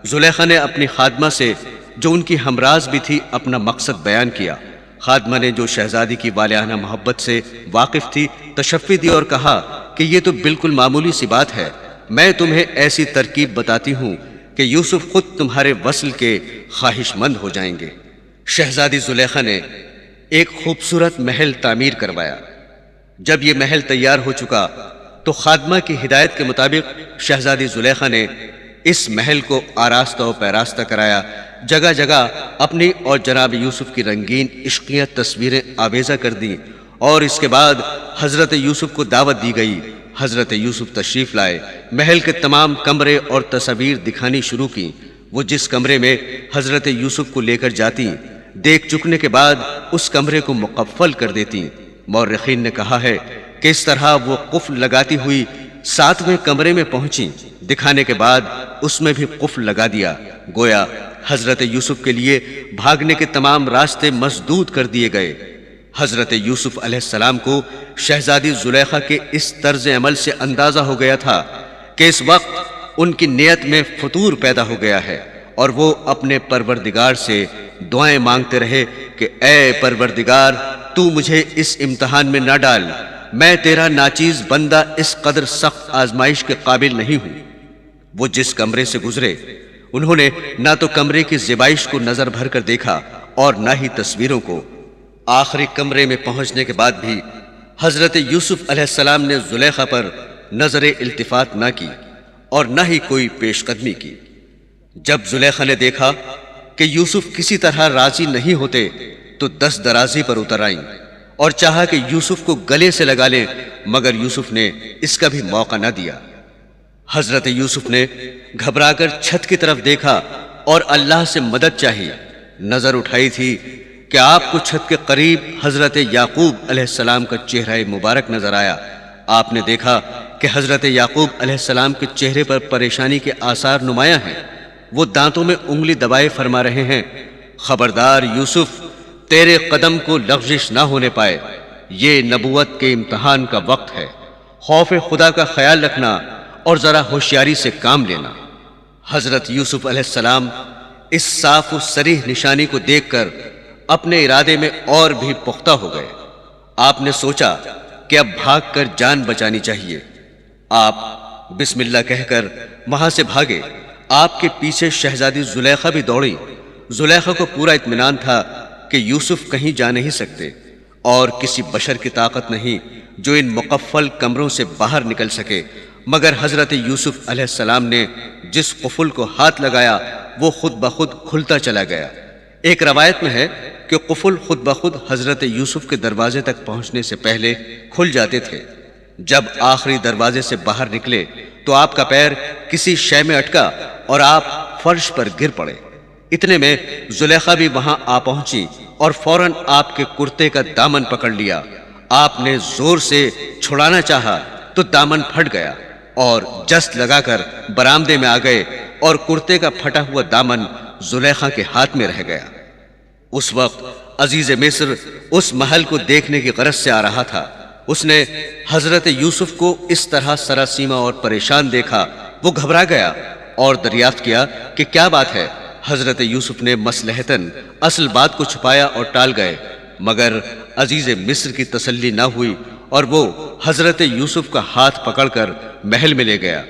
زلیخا نے اپنی خادمہ سے، جو ان کی ہمراز بھی تھی، اپنا مقصد بیان کیا۔ خادمہ نے، جو شہزادی کی والہانہ محبت سے واقف تھی، تشفی دی اور کہا کہ یہ تو بالکل معمولی سی بات ہے، میں تمہیں ایسی ترکیب بتاتی ہوں کہ یوسف خود تمہارے وصل کے خواہش مند ہو جائیں گے۔ شہزادی زلیخا نے ایک خوبصورت محل تعمیر کروایا۔ جب یہ محل تیار ہو چکا تو خادمہ کی ہدایت کے مطابق شہزادی زلیخا نے اس محل کو آراستہ و پیراستہ کرایا، جگہ جگہ اپنی اور جناب یوسف کی رنگین عشقیہ تصویریں آویزہ کر دیں، اور اس کے بعد حضرت یوسف کو دعوت دی گئی۔ حضرت یوسف تشریف لائے، محل کے تمام کمرے اور تصاویر دکھانی شروع کی۔ وہ جس کمرے میں حضرت یوسف کو لے کر جاتی، دیکھ چکنے کے بعد اس کمرے کو مقفل کر دیتی۔ مورخین نے کہا ہے کہ اس طرح وہ قفل لگاتی ہوئی 7ویں کمرے میں پہنچی، دکھانے کے بعد اس میں بھی قفل لگا دیا، گویا حضرت یوسف کے لیے بھاگنے کے تمام راستے مسدود کر دیے گئے۔ حضرت یوسف علیہ السلام کو شہزادی زلیخا کے اس طرز عمل سے اندازہ ہو گیا تھا کہ اس وقت ان کی نیت میں فتور پیدا ہو گیا ہے، اور وہ اپنے پروردگار سے دعائیں مانگتے رہے کہ اے پروردگار، تو مجھے اس امتحان میں نہ ڈال، میں تیرا ناچیز بندہ اس قدر سخت آزمائش کے قابل نہیں ہوں۔ وہ جس کمرے سے گزرے، انہوں نے نہ تو کمرے کی زیبائش کو نظر بھر کر دیکھا اور نہ ہی تصویروں کو۔ آخری کمرے میں پہنچنے کے بعد بھی حضرت یوسف علیہ السلام نے زلیخا پر نظر التفات نہ کی اور نہ ہی کوئی پیش قدمی کی۔ جب زلیخا نے دیکھا کہ یوسف کسی طرح راضی نہیں ہوتے تو دست درازی پر اتر آئیں اور چاہا کہ یوسف کو گلے سے لگا لیں، مگر یوسف نے اس کا بھی موقع نہ دیا۔ حضرت یوسف نے گھبرا کر چھت کی طرف دیکھا اور اللہ سے مدد چاہی۔ نظر اٹھائی تھی کہ آپ کو چھت کے قریب حضرت یعقوب علیہ السلام کا چہرہ مبارک نظر آیا۔ آپ نے دیکھا کہ حضرت یعقوب علیہ السلام کے چہرے پر پریشانی کے آثار نمایاں ہیں، وہ دانتوں میں انگلی دبائے فرما رہے ہیں، خبردار یوسف، تیرے قدم کو لغزش نہ ہونے پائے، یہ نبوت کے امتحان کا وقت ہے، خوف خدا کا خیال رکھنا اور ذرا ہوشیاری سے کام لینا۔ حضرت یوسف علیہ السلام اس صاف و صریح نشانی کو دیکھ کر اپنے ارادے میں اور بھی پختہ ہو گئے۔ آپ نے سوچا کہ اب بھاگ کر جان بچانی چاہیے۔ آپ بسم اللہ کہہ کر وہاں سے بھاگے۔ آپ کے پیچھے شہزادی زلیخا بھی دوڑی۔ زلیخا کو پورا اطمینان تھا کہ یوسف کہیں جا نہیں سکتے اور کسی بشر کی طاقت نہیں جو ان مقفل کمروں سے باہر نکل سکے، مگر حضرت یوسف علیہ السلام نے جس قفل کو ہاتھ لگایا وہ خود بخود کھلتا چلا گیا۔ ایک روایت میں ہے کہ قفل خود بخود حضرت یوسف کے دروازے تک پہنچنے سے پہلے کھل جاتے تھے۔ جب آخری دروازے سے باہر نکلے تو آپ کا پیر کسی شے میں اٹکا اور آپ فرش پر گر پڑے۔ اتنے میں زلیخا بھی وہاں آ پہنچی اور فوراً آپ کے کرتے کا دامن پکڑ لیا۔ آپ نے زور سے چھڑانا چاہا تو دامن پھٹ گیا اور جست لگا کر برآمدے میں آ گئے اور کرتے کا پھٹا ہوا دامن زلیخا کے ہاتھ میں رہ گیا۔ اس وقت عزیز مصر اس محل کو دیکھنے کی غرض سے آ رہا تھا۔ اس نے حضرت یوسف کو اس طرح سراسیمہ اور پریشان دیکھا، وہ گھبرا گیا اور دریافت کیا کہ کیا بات ہے۔ حضرت یوسف نے مصلحتاً اصل بات کو چھپایا اور ٹال گئے، مگر عزیز مصر کی تسلی نہ ہوئی اور وہ حضرت یوسف کا ہاتھ پکڑ کر محل میں لے گیا۔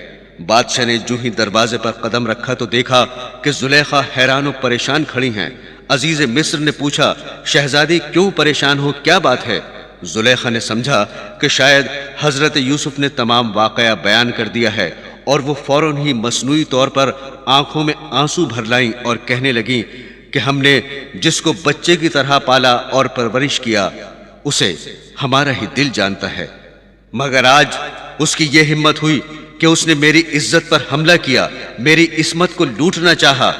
بادشاہ نے جو ہی دروازے پر قدم رکھا تو دیکھا کہ زلیخا حیران و پریشان کھڑی ہیں۔ عزیز مصر نے پوچھا، شہزادی کیوں پریشان ہو، کیا بات ہے؟ زلیخا نے سمجھا کہ شاید حضرت یوسف نے تمام واقعہ بیان کر دیا ہے اور وہ فوراً ہی مصنوعی طور پر آنکھوں میں آنسو بھر لائیں اور کہنے لگیں کہ ہم نے جس کو بچے کی طرح پالا اور پرورش کیا اسے ہمارا ہی دل جانتا ہے، مگر آج اس کی یہ ہمت ہوئی کہ اس نے میری عزت پر حملہ کیا، میری عصمت کو لوٹنا چاہا۔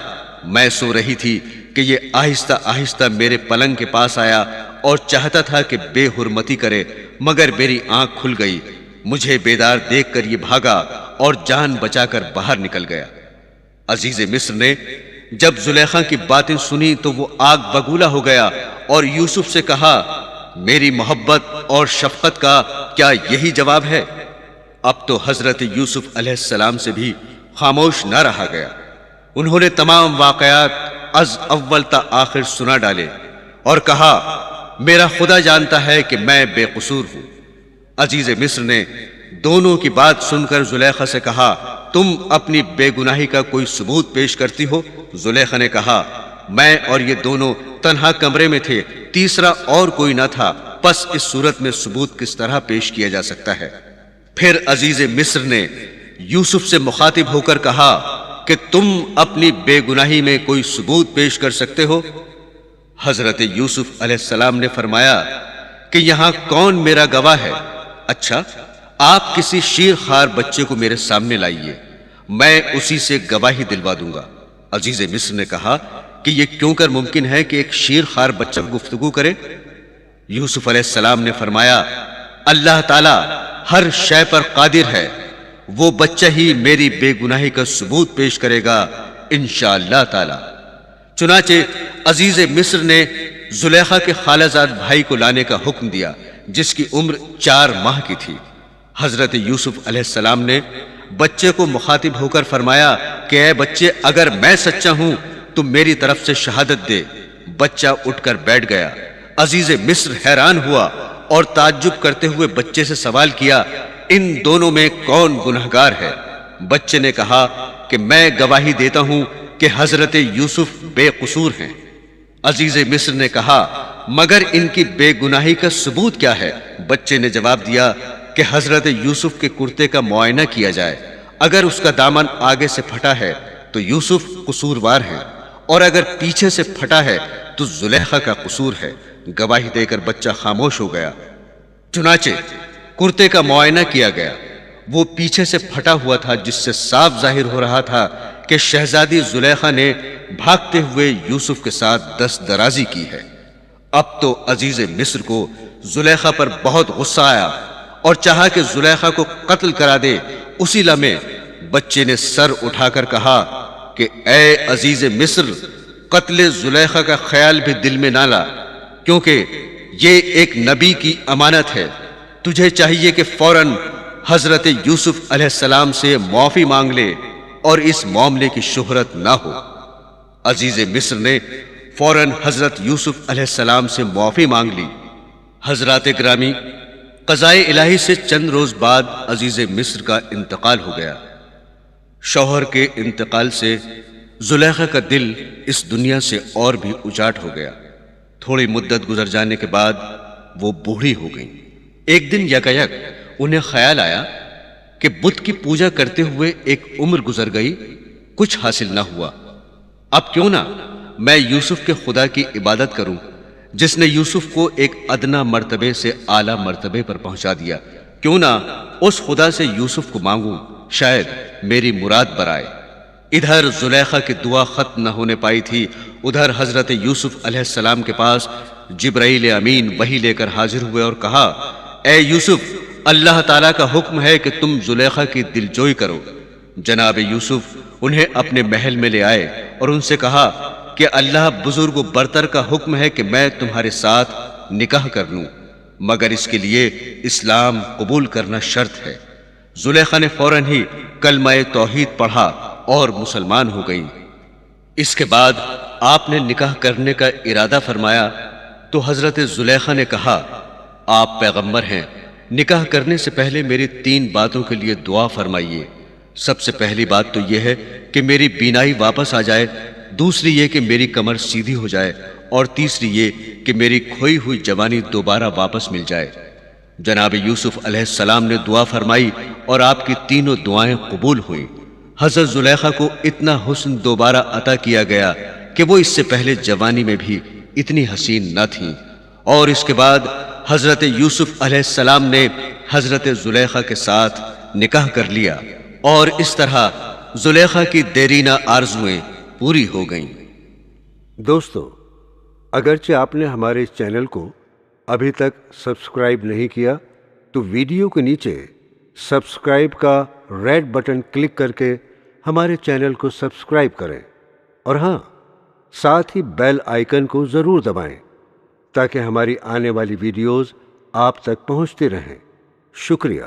میں سو رہی تھی کہ یہ آہستہ آہستہ میرے پلنگ کے پاس آیا اور چاہتا تھا کہ بے حرمتی کرے، مگر میری آنکھ کھل گئی۔ مجھے بیدار دیکھ کر یہ بھاگا اور جان بچا کر باہر نکل گیا۔ عزیز مصر نے جب زلیخا کی باتیں سنی تو وہ آگ بگولا ہو گیا اور یوسف سے کہا، میری محبت اور شفقت کا کیا یہی جواب ہے؟ اب تو حضرت یوسف علیہ السلام سے بھی خاموش نہ رہا گیا۔ انہوں نے تمام واقعات از اول تا آخر سنا ڈالے اور کہا، میرا خدا جانتا ہے کہ میں بے قصور ہوں۔ عزیز مصر نے دونوں کی بات سن کر زلیخا سے کہا، تم اپنی بے گناہی کا کوئی ثبوت پیش کرتی ہو؟ زلیخا نے کہا، میں اور یہ دونوں تنہا کمرے میں تھے، تیسرا اور کوئی نہ تھا، پس اس صورت میں ثبوت کس طرح پیش کیا جا سکتا ہے؟ پھر عزیز مصر نے یوسف سے مخاطب ہو کر کہا کہ تم اپنی بے گناہی میں کوئی ثبوت پیش کر سکتے ہو؟ حضرت یوسف علیہ السلام نے فرمایا کہ یہاں کون میرا گواہ ہے؟ اچھا، آپ کسی شیر خوار بچے کو میرے سامنے لائیے، میں اسی سے گواہی دلوا دوں گا۔ عزیز مصر نے کہا کہ یہ کیوں کر ممکن ہے کہ ایک شیر خوار بچہ گفتگو کرے؟ یوسف علیہ السلام نے فرمایا، اللہ تعالی ہر شے پر قادر ہے، وہ بچہ ہی میری بے گناہی کا ثبوت پیش کرے گا انشاءاللہ تعالی۔ چنانچہ عزیز مصر نے زلیخا کے خالہ زاد بھائی کو لانے کا حکم دیا جس کی عمر 4 ماہ کی تھی۔ حضرت یوسف علیہ السلام نے بچے کو مخاطب ہو کر فرمایا کہ اے بچے، اگر میں سچا ہوں تو میری طرف سے شہادت دے۔ بچہ اٹھ کر بیٹھ گیا۔ عزیز مصر حیران ہوا اور تعجب کرتے ہوئے بچے سے سوال کیا، ان دونوں میں کون گنہگار ہے؟ بچے نے کہا کہ میں گواہی دیتا ہوں کہ حضرت یوسف بے قصور ہیں۔ عزیز مصر نے کہا، مگر ان کی بے گناہی کا ثبوت کیا ہے؟ بچے نے جواب دیا کہ حضرت یوسف کے کرتے کا معائنہ کیا جائے، اگر اس کا دامن آگے سے پھٹا ہے تو یوسف قصوروار ہیں، اور اگر پیچھے سے پھٹا ہے تو زلیخا کا قصور ہے۔ گواہی دے کر بچہ خاموش ہو گیا۔ چنانچہ کرتے کا معائنہ کیا گیا، وہ پیچھے سے پھٹا ہوا تھا، جس سے صاف ظاہر ہو رہا تھا کہ شہزادی زلیخا نے بھاگتے ہوئے یوسف کے ساتھ دست درازی کی ہے۔ اب تو عزیز مصر کو زلیخا پر بہت غصہ آیا اور چاہا کہ زلیخا کو قتل کرا دے۔ اسی لمحے بچے نے سر اٹھا کر کہا کہ اے عزیز مصر، قتل زلیخا کا خیال بھی دل میں نہ لا، کیونکہ یہ ایک نبی کی امانت ہے۔ تجھے چاہیے کہ فوراً حضرت یوسف علیہ السلام سے معافی مانگ لے اور اس معاملے کی شہرت نہ ہو۔ عزیز مصر نے فوراً حضرت یوسف علیہ السلام سے معافی مانگ لی۔ حضرات گرامی، قضائے الہی سے چند روز بعد عزیز مصر کا انتقال ہو گیا۔ شوہر کے انتقال سے زلیخا کا دل اس دنیا سے اور بھی اجاٹ ہو گیا۔ تھوڑی مدت گزر جانے کے بعد وہ بوڑھی ہو گئیں۔ ایک دن یکایک انہیں خیال آیا کہ بت کی پوجا کرتے ہوئے ایک عمر گزر گئی، کچھ حاصل نہ ہوا، اب کیوں نہ میں یوسف کے خدا کی عبادت کروں جس نے یوسف کو ایک ادنا مرتبے سے اعلیٰ مرتبے پر پہنچا دیا؟ کیوں نہ اس خدا سے یوسف کو مانگوں، شاید میری مراد برائے۔ ادھر زلیخا کی دعا ختم نہ ہونے پائی تھی، ادھر حضرت یوسف علیہ السلام کے پاس جبرائیل امین وحی لے کر حاضر ہوئے اور کہا، اے یوسف، اللہ تعالیٰ کا حکم ہے کہ تم زلیخا کی دلجوئی کرو۔ جناب یوسف انہیں اپنے محل میں لے آئے اور ان سے کہا کہ اللہ بزرگ و برتر کا حکم ہے کہ میں تمہارے ساتھ نکاح کر لوں، مگر اس کے لیے اسلام قبول کرنا شرط ہے۔ زلیخا نے فوراً ہی کلمہ توحید پڑھا اور مسلمان ہو گئیں۔ اس کے بعد آپ نے نکاح کرنے کا ارادہ فرمایا تو حضرت زلیخا نے کہا، آپ پیغمبر ہیں، نکاح کرنے سے پہلے میری 3 باتوں کے لیے دعا فرمائیے۔ سب سے پہلی بات تو یہ ہے کہ میری بینائی واپس آ جائے، دوسری یہ کہ میری کمر سیدھی ہو جائے، اور تیسری یہ کہ میری کھوئی ہوئی جوانی دوبارہ واپس مل جائے۔ جناب یوسف علیہ السلام نے دعا فرمائی اور آپ کی تینوں دعائیں قبول ہوئیں۔ حضرت زلیخا کو اتنا حسن دوبارہ عطا کیا گیا کہ وہ اس سے پہلے جوانی میں بھی اتنی حسین نہ تھیں، اور اس کے بعد حضرت یوسف علیہ السلام نے حضرت زلیخا کے ساتھ نکاح کر لیا، اور اس طرح زلیخا کی دیرینہ آرزویں پوری ہو گئیں۔ دوستو، اگرچہ آپ نے ہمارے اس چینل کو ابھی تک سبسکرائب نہیں کیا تو ویڈیو کے نیچے سبسکرائب کا ریڈ بٹن کلک کر کے ہمارے چینل کو سبسکرائب کریں، اور ہاں، ساتھ ہی بیل آئیکن کو ضرور دبائیں تاکہ ہماری آنے والی ویڈیوز آپ تک پہنچتی رہیں۔ شکریہ۔